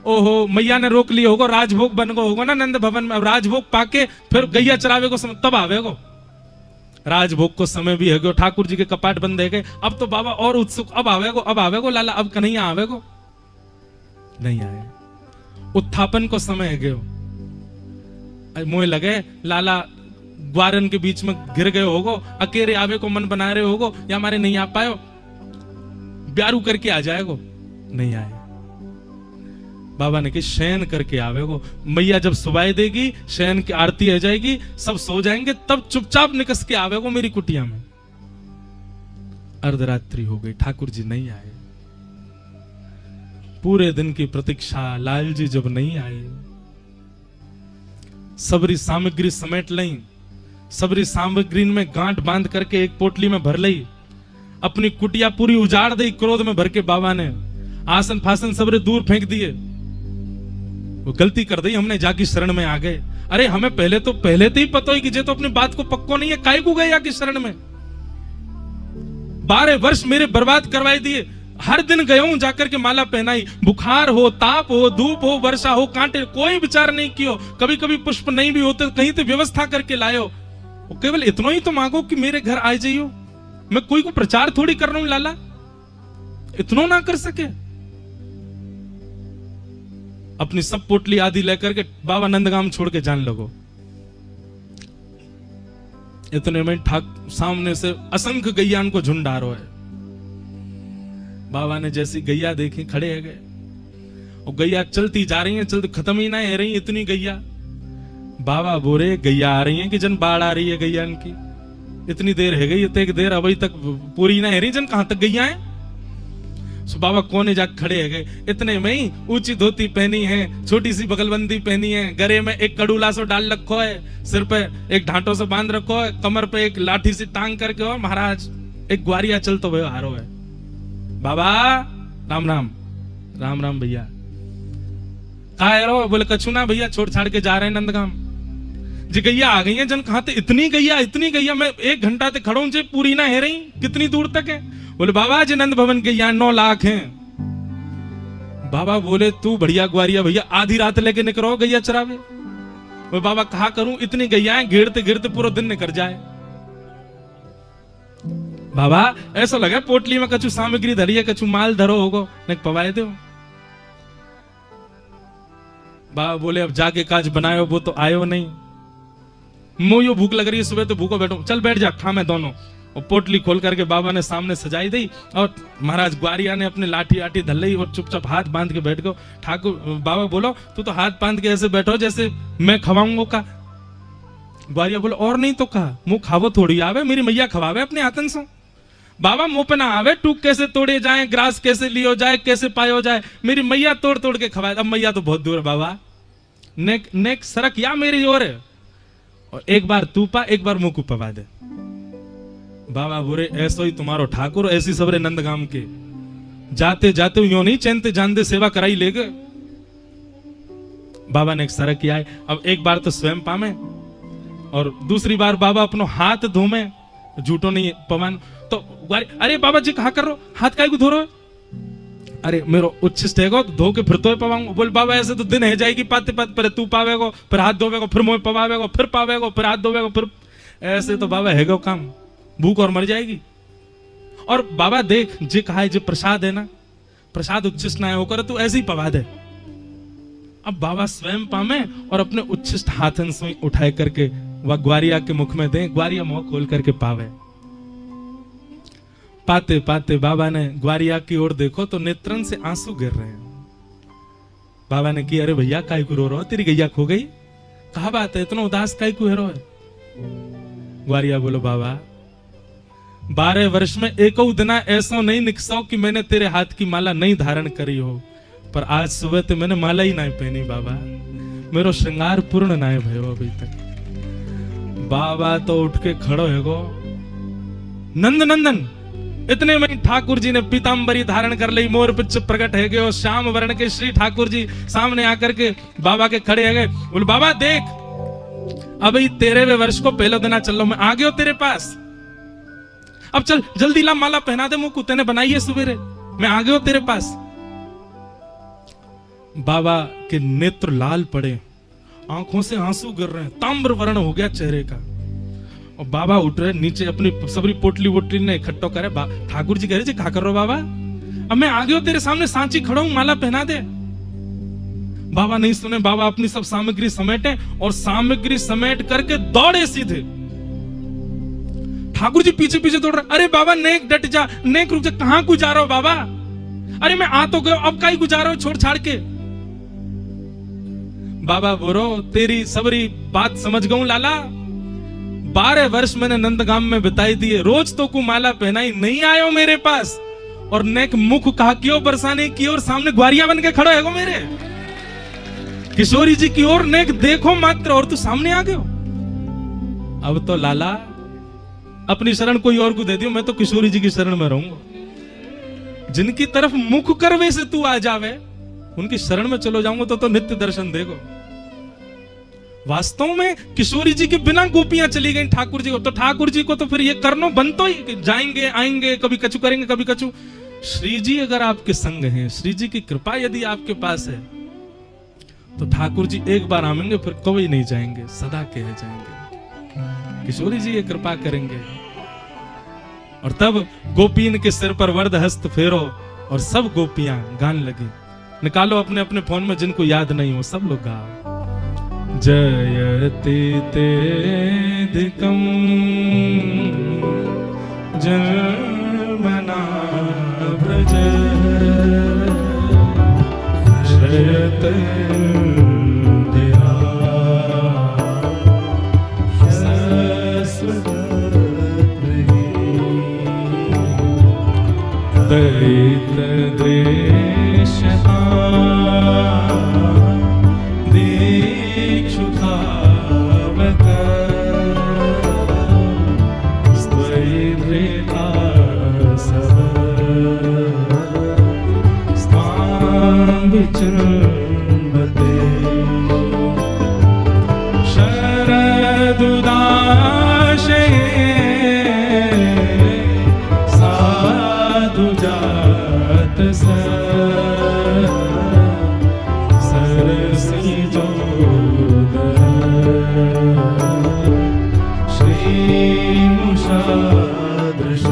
ओहो मैया ने रोक लिया होगा, राजभोग बन गो होगा ना नंद भवन में। राजभोग पाके फिर गैया चरावे को समय तब आवेगो। राजभोग को समय भी है गयो, ठाकुर जी के कपाट बंद है गए। अब तो बाबा और उत्सुक, अब आवेगो लाला, अब कन्हैया आवेगो। नहीं आए। उत्थापन को समय है गयो, मोह लगे लाला ग्वारन के बीच में गिर गए होगो, अकेले आवे को मन बना रहे होगो, या हमारे नहीं आ पायो, ब्यारू करके आ जाएगो। नहीं आए। बाबा ने कि शयन करके आवेगो। मैया जब सुबाई देगी, शयन की आरती आ जाएगी, सब सो जाएंगे, तब चुपचाप निकस के आवेगो मेरी कुटिया में। अर्धरात्रि हो गई, ठाकुर जी नहीं आए। पूरे दिन की प्रतीक्षा, लाल जी जब नहीं आए, सबरी सामग्री समेट लई, सबरी सामग्री में गांठ बांध करके एक पोटली में भर लई, अपनी कुटिया पूरी उजाड़ दी। क्रोध में भर के बाबा ने आसन फासन सबरे दूर फेंक दिए। वो गलती कर दी, हमने जाकी शरण में आ गए। अरे हमें पहले तो ही पता ही कि जे तो अपनी बात को पक्को नहीं है, काहे को गए जाकी शरण में? 12 वर्ष मेरे बर्बाद करवाई दिए। हर दिन गया हूं जाकर के माला पहनाई, बुखार हो, ताप हो, धूप हो, वर्षा हो, कांटे, कोई विचार नहीं कियो। कभी कभी पुष्प नहीं भी होते, कहीं तो व्यवस्था करके लायो। केवल इतना ही तो मांगो कि मेरे घर आ जाइयो। मैं कोई को प्रचार थोड़ी कर रहा हूं लाला, इतना ना कर सके। अपनी सब पोटली आदि लेकर के बाबा नंदगाम छोड़ के जान लगो। इतने में सामने से असंख्य गैया को झुंड आ रहा है। बाबा ने जैसी गैया देखी, खड़े है गए, और गैया चलती जा रही है, चलती खत्म ही ना है रही इतनी गैया। बाबा बोरे गैया आ रही है कि जन बाढ़ आ रही है गैया इनकी, इतनी देर है गई इतने देर अभी तक पूरी ना है रही जन कहां तक गैया है। सो बाबा कोने जाके खड़े है गए, इतने में ही ऊंची धोती पहनी है, छोटी सी बगलबंदी पहनी है, गले में एक कड़ूला सो डाल रखो है, सिर पे एक ढांटो से बांध रखो है, कमर पे एक लाठी से टांग करके और महाराज एक ग्वारिया चलतो हुए हारो है। बाबा राम राम। राम राम भैया। कहा रो? बोले कछु ना भैया, छोड़ छाड़ के जा रहे हैं नंदगाम जी। गैया आ गई है जन कहां थे? इतनी गैया मैं 1 घंटा तक खड़ा हूं जी, पूरी ना है रही, कितनी दूर तक है? बोले बाबा जी नंद भवन के यहाँ 9 लाख हैं। बाबा बोले तू बढ़िया ग्वारिया भैया, आधी रात लेके निकलो गैया चरावे। वो बाबा कहा करूं, इतनी गैया गिरते गिरते पूरा दिन निकल जाए। बाबा ऐसा लगा पोटली में कछु सामग्री धरी है, कछु माल धरो होगो, न पवाए दो। बाबा बोले अब जाके काज बनायो, वो तो आयो नहीं। मुझे भूख लग रही है, सुबह तो भूखो बैठो, चल बैठ जा खा मैं दोनों। और पोटली खोल करके बाबा ने सामने सजाई दी और महाराज ग्वारिया ने अपने लाठी आठी धल ली और चुपचाप हाथ बांध के बैठ गो। ठाकुर बाबा बोलो तू तो हाथ बांध के ऐसे बैठो जैसे मैं खवाऊंगा का। ग्वारिया बोलो और नहीं तो कहा, मुंह खावो थोड़ी आवे, मेरी मैया खवावे अपने हाथन से। बाबा मुंह पे ना आवे, टूक कैसे तोड़े जाए, ग्रास कैसे लियो जाए, कैसे पायो जाए, मेरी मैया तोड़ तोड़ के खवाए। अब मैया तो बहुत दूर है बाबा, नेक सरक या मेरी ओर है, और एक बार तू पा एक बार मुंह को पवा दे। बाबा बोरे ऐसो ही तुम्हारो ठाकुर, ऐसी सबरे नंदगाम के, जाते जाते यो नहीं चैनते जानते सेवा कराई लेगे। बाबा ने एक सरक किया है, अब एक बार तो स्वयं पामे और दूसरी बार बाबा अपनो हाथ धोमे, झूठो नहीं पवन। तो अरे बाबा जी कहा कर रो, हाथ काय को धो रो? अरे मेरो उच्छिष्ट है गो, धो के फिर तो पवाऊंगा। बोल बाबा ऐसे तो दिन है जाएगी पाते पाते, पर तू पावेगो फिर हाथ धोवेगो, फिर मुंह पवावेगो, फिर पावेगो, फिर हाथ धोवेगो, फिर ऐसे तो बाबा है गो काम, भूख और मर जाएगी। और बाबा देख जे कहा है, जो प्रसाद है ना, प्रसाद उच्छिष्ट ना होकर तू ऐसे ही पवा दे। अब बाबा स्वयं पामे और अपने उच्छिष्ट हाथन से उठाए करके वह ग्वारिया के मुख में दे, ग्वारिया मुंह खोल करके पावे। पाते पाते बाबा ने ग्वारिया की ओर देखो तो नेत्रन से आंसू गिर रहे हैं। बाबा ने की अरे भैया काय को रो रहे हो, तेरी गैया खो गई? कहा बात है, इतना उदास काय को रो है? ग्वारिया बोलो बाबा 12 वर्ष में एको दिना ऐसा नहीं निकसाओ कि मैंने तेरे हाथ की माला नहीं धारण करी हो, पर आज सुबह तो मैंने माला ही नहीं पहनी बाबा, मेरो श्रृंगार पूर्ण ना भयो अभी तक। बाबा तो उठ के खड़ो है गो, नंद नंदन। इतने में ठाकुर जी ने पीतांबरी धारण कर ली, मोर पिच प्रकट है गए, श्याम वर्ण के श्री ठाकुर जी सामने आकर के बाबा के खड़े है गए। बोल बाबा देख अभी 13वें वर्ष को पहले दिन चल लो, मैं आ गया तेरे पास, अब चल जल्दी ला माला पहना दे मुंह को, तेने बनाई है सवेरे, मैं आ गया तेरे पास। बाबा के नेत्र लाल पड़े, आंखों से आंसू गिर रहे हैं, ताम्र वर्ण हो गया चेहरे का। और बाबा उठ रहे नीचे, अपनी सबरी पोटली वोटली ने इकट्ठो करे। ठाकुर जी कह रहे क्या कर रहे हो बाबा? अब मैं आ गया तेरे सामने, सांची खड़ा हूं, माला पहना दे। बाबा नहीं सुने, बाबा अपनी सब सामग्री समेटे और सामग्री समेट करके दौड़े सीधे। ठाकुर जी पीछे पीछे दौड़ रहे, अरे बाबा नेक डट जा, नेक रुक जा, कहां को जा रहा हो बाबा? अरे मैं आ तो गया, अब काई को जा रहा हो छोड़ छाड़ के? बाबा बोलो तेरी सबरी बात समझ गऊं लाला, 12 वर्ष मैंने नंदगाम में बिताई दिए, रोज तो को माला पहनाई, नहीं आयो मेरे पास, और नेक मुख कहा क्यों बरसाने की और सामने ग्वारिया बन के खड़ो है गो मेरे किशोरी जी की ओर, नेक देखो मात्र और तू सामने आ गयो। अब तो लाला अपनी शरण कोई और को दे दियो, मैं तो किशोरी जी की शरण में रहूंगा। जिनकी तरफ मुख करवे से तू आ जावे, उनकी शरण में चलो जाऊंगा तो नित्य दर्शन देगो। वास्तव में किशोरी जी के बिना गोपियां चली गई ठाकुर जी को, तो ठाकुर जी को तो फिर ये करनो बनतो ही, जाएंगे आएंगे, कभी कछु करेंगे कभी कछु। श्री जी अगर आपके संग हैं, श्री जी की कृपा यदि आपके पास है, तो ठाकुर जी एक बार आएंगे फिर कभी नहीं जाएंगे, सदा के जाएंगे। किशोरी जी ये कृपा करेंगे। और तब गोपीन के सिर पर वरद हस्त फेरो और सब गोपियां गान लगी। निकालो अपने अपने फोन में जिनको याद नहीं हो, सब लोग गाओ। जयति तेधिकं जन्मना व्रज शयते सदुदाशे साधु जात सरसी श्री मुषादृश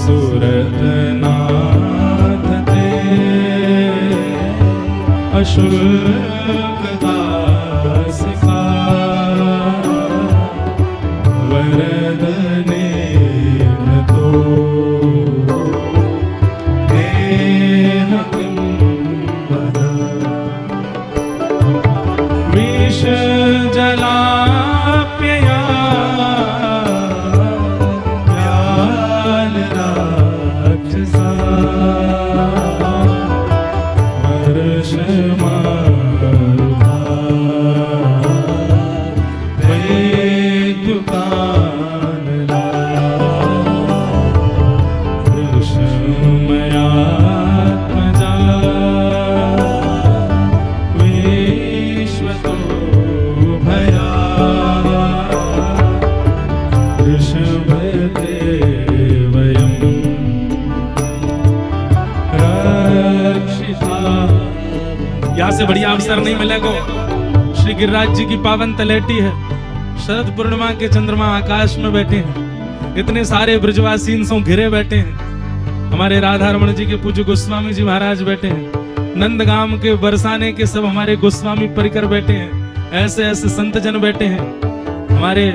सुरतनाथ ते अशुल्क दासिका वरदने तो विष जलाप्यया राक्षसा वर्षमारुता वैद्युकानला वृषमयात्मजा विश्वतो भया वृषभते वयं रक्षिता। यहाँ से बढ़िया अवसर नहीं मिलेगा। श्री गिरिराज जी की पावन तलेटी है। शरद पूर्णिमा के चंद्रमा आकाश में बैठे हैं। इतने सारे ब्रजवासी सो घिरे बैठे हैं। हमारे राधा रमण जी के पूज्य गोस्वामी जी महाराज बैठे हैं। नंदगाम के बरसाने के सब हमारे गोस्वामी परिकर बैठे हैं। ऐसे ऐसे संत जन बैठे हैं। हमारे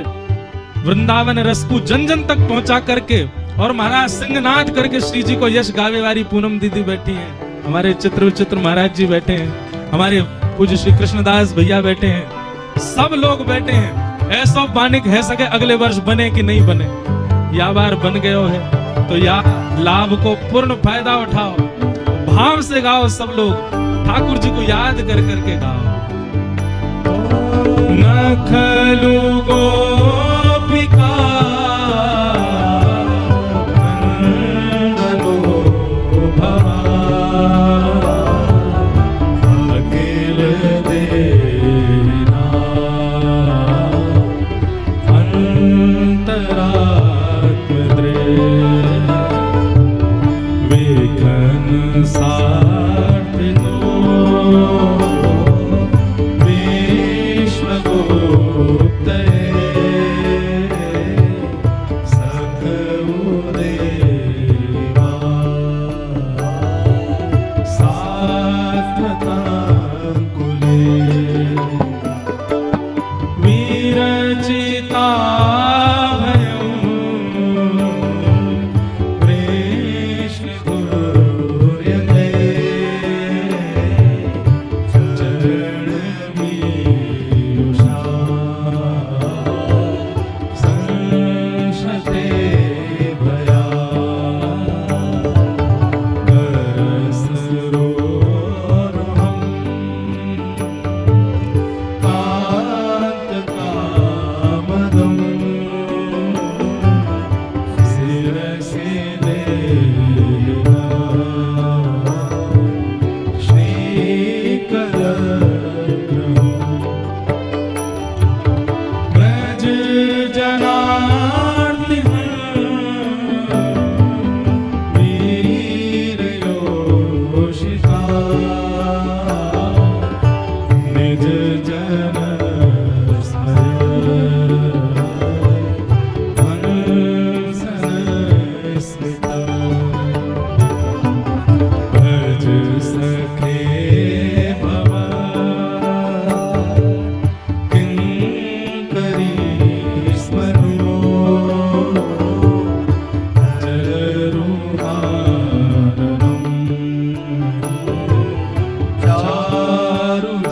वृंदावन रस को जन जन तक पहुंचा करके और महाराज सिंहनाद करके श्री जी को यश गावे वाली पूनम दीदी बैठी है। हमारे चित्र विचित्र महाराज जी बैठे हैं। हमारे पूज्य श्री कृष्णदास भैया बैठे हैं। सब लोग बैठे हैं। ऐसा बानिक है सके अगले वर्ष बने कि नहीं बने, या बार बन गए है तो या लाभ को पूर्ण फायदा उठाओ। भाव से गाओ सब लोग, ठाकुर जी को याद कर करके गाओ। नखलु गोपिका नंदनो भवा अखिल देना अंतरात्मद्रे विघ्न सार्थिनो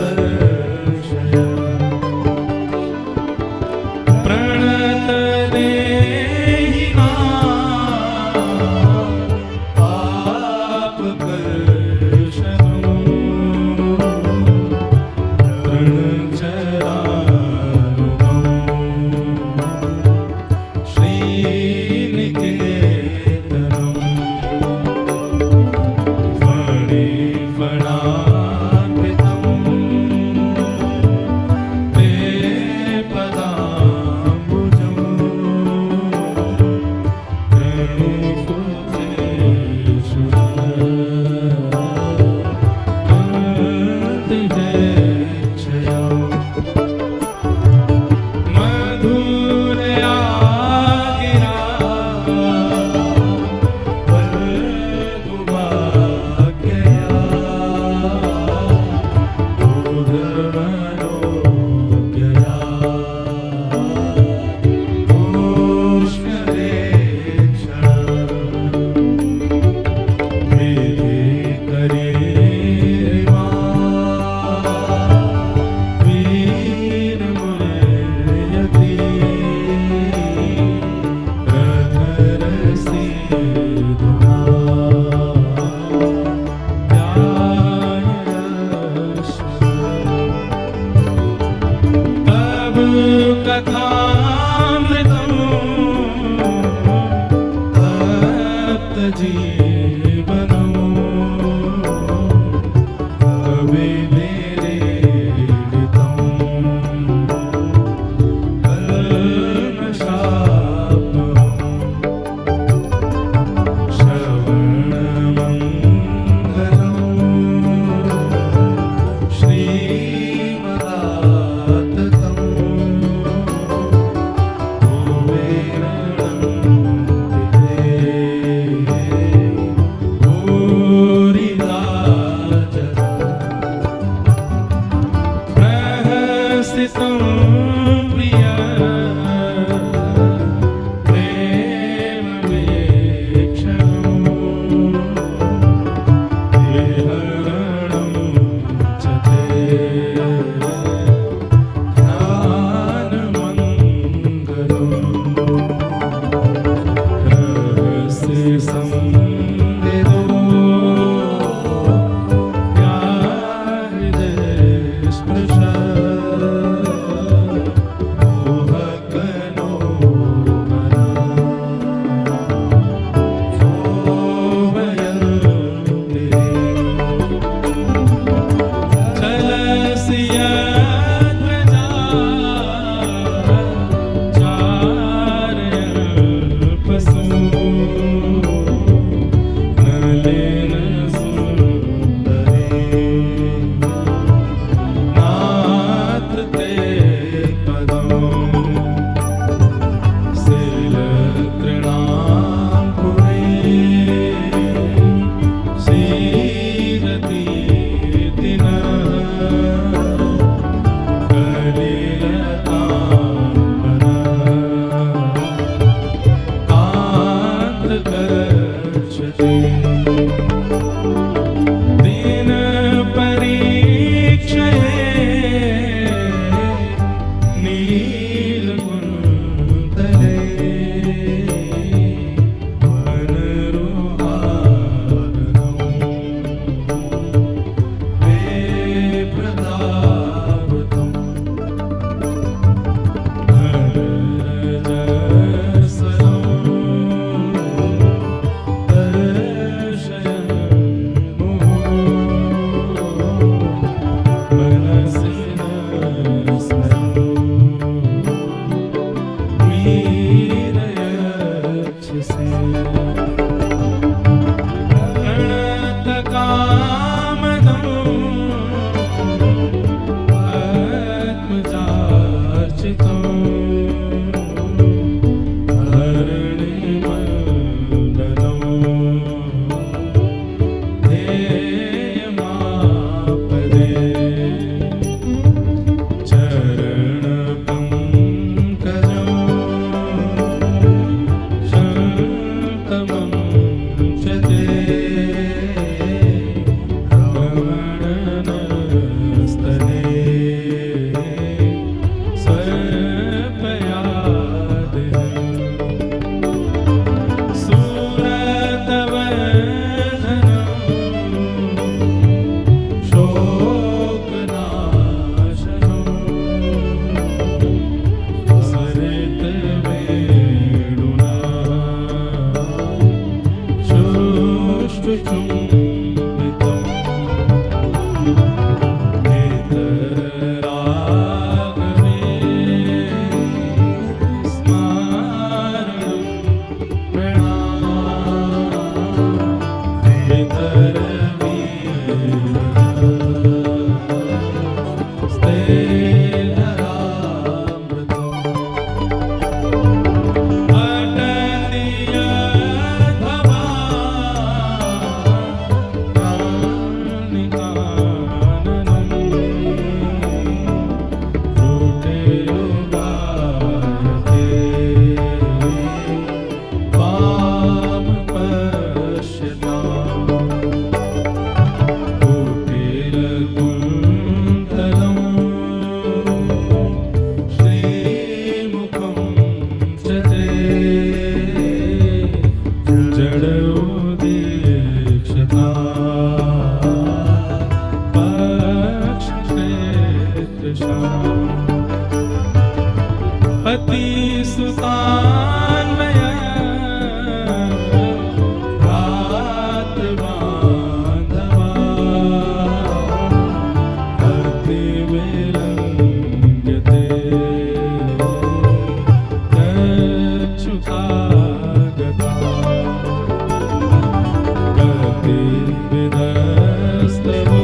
चारुदर्शय सखामृतम् जीवनम् अविवेरितम् कल्मषापहम् श्रवणमङ्गलम् श्रीमदाततम् सुतान्वय घात बांधवा हरति विलंघ्यते तच्छुतागता गति विदस्तवो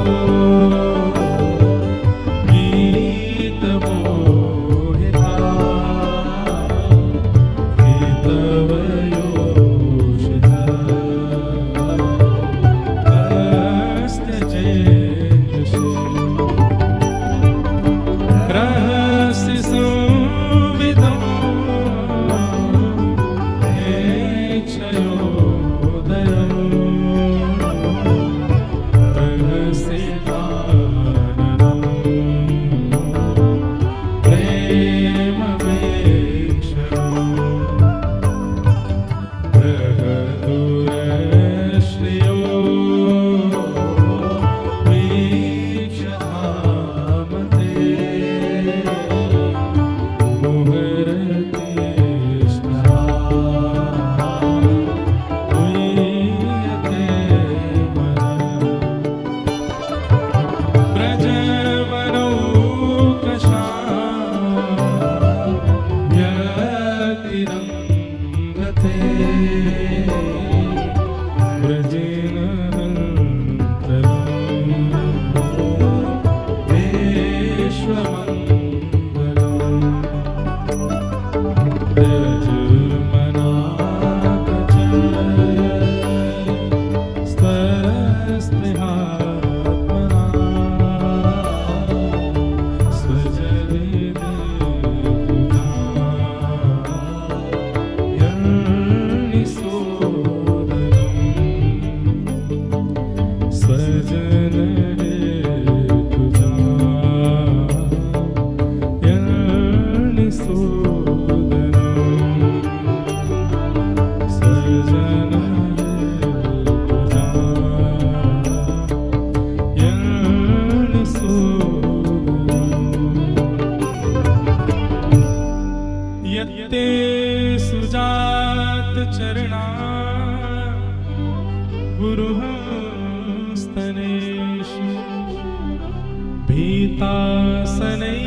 भीतासनै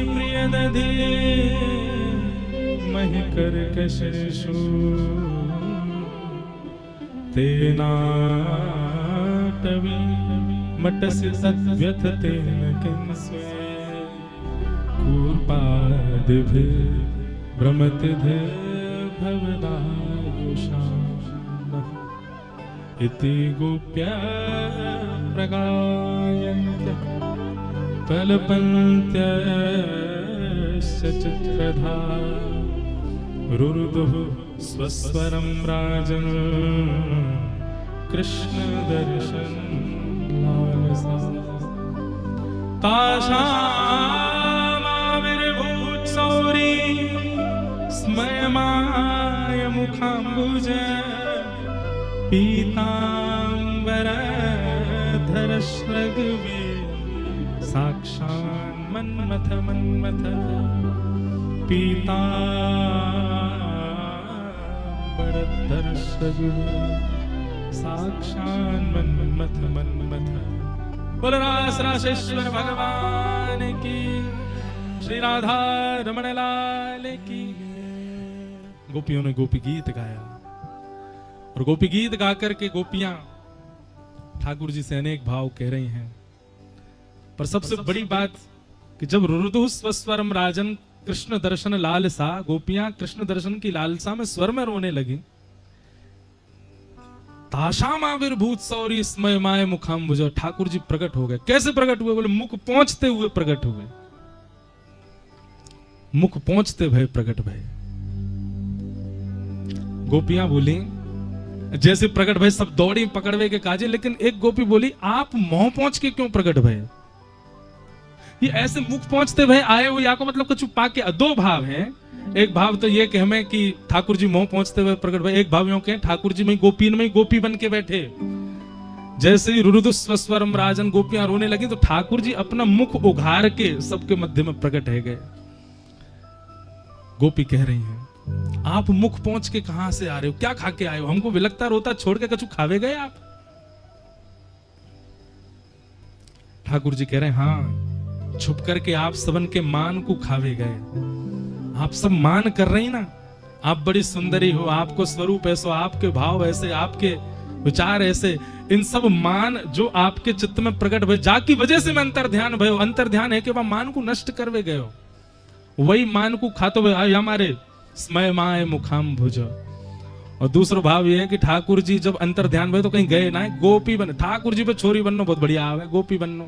प्रियदधे महिकर्कशेषु तेनाटवी मटस्य सद्व्यथतेन किंस्वे कूर्पादिभिः भ्रमतिभिर्भवदायुषाम् इति गोप्या प्रगायन्त्यः कल्पन्त्यश्च चित्रधा रुरुदुः स्वस्वरं राजन् कृष्णदर्शन लालसा तासामाविर्भूत्सौरी स्मयमाय मुखाम्बुज पीताम्बरधरश्रगवे साक्षान् मन्मथ मन्मथ पीताम्बरधरश्रगवे साक्षान् मन्मथ मन्मथ। बोलो रासरासेश्वर भगवान की, श्री राधा रमण लाल की। गोपियों ने गोपी गीत गाया और गोपी गीत गाकर के गोपियां ठाकुर जी से अनेक भाव कह रही हैं। पर सबसे बड़ी बात कि जब रुरुदु स्वस्वरम राजन कृष्ण दर्शन लालसा, गोपियां कृष्ण दर्शन की लालसा में स्वर में रोने लगी। ताशामाविर्भूत सौरी स्मयमाय मुखाम्बुज, ठाकुर जी प्रकट हो गए। कैसे प्रकट हुए? बोले मुख पहुंचते हुए प्रकट हुए। मुख पहुंचते भय प्रकट भय। गोपियां बोली जैसे प्रकट भय सब दौड़ी पकड़वे के काजे, लेकिन एक गोपी बोली आप मुंह पहुंच के क्यों प्रकट भय? ये ऐसे मुख पहुंचते भय आए हो, या को मतलब कुछ पा के दो भाव हैं। एक भाव तो ये कि हमें कि ठाकुर जी मुंह पहुंचते हुए प्रकट भय, एक भाव यूं के ठाकुर जी में गोपीन में गोपी बन के बैठे। जैसे ही रुरुदु स्वस्वरम राजन गोपियां रोने लगी तो ठाकुर जी अपना मुख उघार के सबके मध्य में प्रकट है गए। गोपी कह रही हैं, आप मुख पहुंच के कहां से आ रहे हो, क्या खा के आए हो, हमको विलकता रोता छोड़ के कछु खावे गए आप। ठाकुर जी कह रहे हैं, हाँ छुप करके आप सबन के मान को खावे गए। आप सब मान कर रही ना, आप बड़ी सुंदरी हो, आपको स्वरूप ऐसो, आपके भाव ऐसे, आपके विचार ऐसे, इन सब मान जो आपके चित्त में प्रकट हुए, जाकी वजह से मैं अंतर ध्यान भयो। अंतर ध्यान है कि वह मान को नष्ट करवे गए हो, वही मान को खाते हुए हमारे स्मय माए मुखाम भुज। और दूसरा भाव ये है कि ठाकुर जी जब अंतर ध्यान भय तो कहीं गए ना, गोपी बने। ठाकुर जी पे छोरी बननो बहुत बढ़िया आवे, गोपी बननो।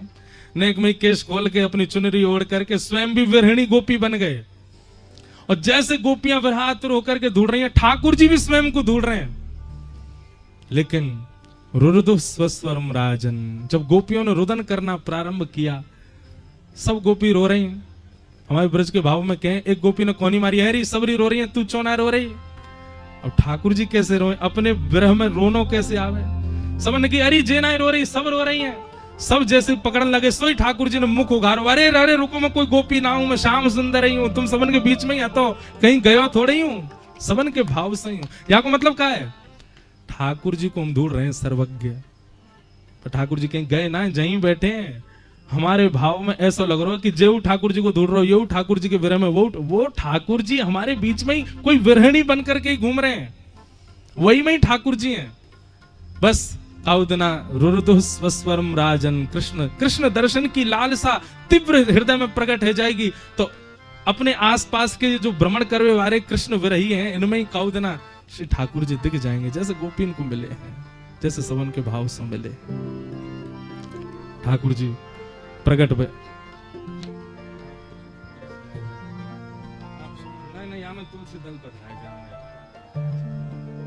नेक में केश खोल के अपनी चुनरी ओढ़ करके स्वयं भी विरहिणी गोपी बन गए। और जैसे गोपियां विरहातुर होकर के ढूंढ रही हैं, ठाकुर जी भी स्वयं को ढूंढ रहे हैं। लेकिन रुरुदु स्वस्वरम राजन, जब गोपियों ने रुदन करना प्रारंभ किया, सब गोपी रो रही हैं। हमारे ब्रज के भाव में कहें, एक गोपी ने कोनी मारी, है सबरी रो रही है, तू क्यों ना रो रही। अब ठाकुर जी कैसे रोए, अपने विरह में रोनो कैसे आवे। सबने की अरे जे ना रो रही, सब रो रही हैं। सब जैसे पकड़ने लगे, सोई ठाकुर जी ने मुख उघारो, अरे अरे रुको, मैं कोई गोपी ना हूं, मैं श्याम सुंदर ही हूं, तुम सबन के बीच में ही तो कहीं गयो थोड़े ही हूं, सबन के भाव से ही हूं। यहाँ को मतलब क्या है, ठाकुर जी को हम ढूंढ रहे हैं सर्वज्ञ। तो ठाकुर जी कहीं गए ना, जहीं बैठे हैं। हमारे भाव में ऐसा लग रहा है कि जो ठाकुर जी को ढूंढ रहे हो, ये ठाकुर जी के विरह में, वो ठाकुर जी हमारे बीच में ही कोई विरहिणी बन करके ही घूम रहे हैं, वही में ही ठाकुर जी हैं। बस काउदना रुरुदु स्वस्वरम राजन, कृष्ण कृष्ण दर्शन की लालसा तीव्र हृदय में प्रकट हो जाएगी, तो अपने आसपास के जो भ्रमण करने वाले कृष्ण विरही हैं, इनमें ही काउदना श्री ठाकुर जी दिख जाएंगे, जैसे गोपीन को मिले हैं, जैसे सबन के भाव से मिले। ठाकुर जी प्रकट हुए। तुलसी दल पर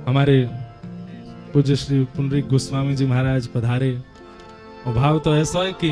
हमारे पूज्य श्री पुंडरीक गोस्वामी जी महाराज पधारे, और भाव तो ऐसा है कि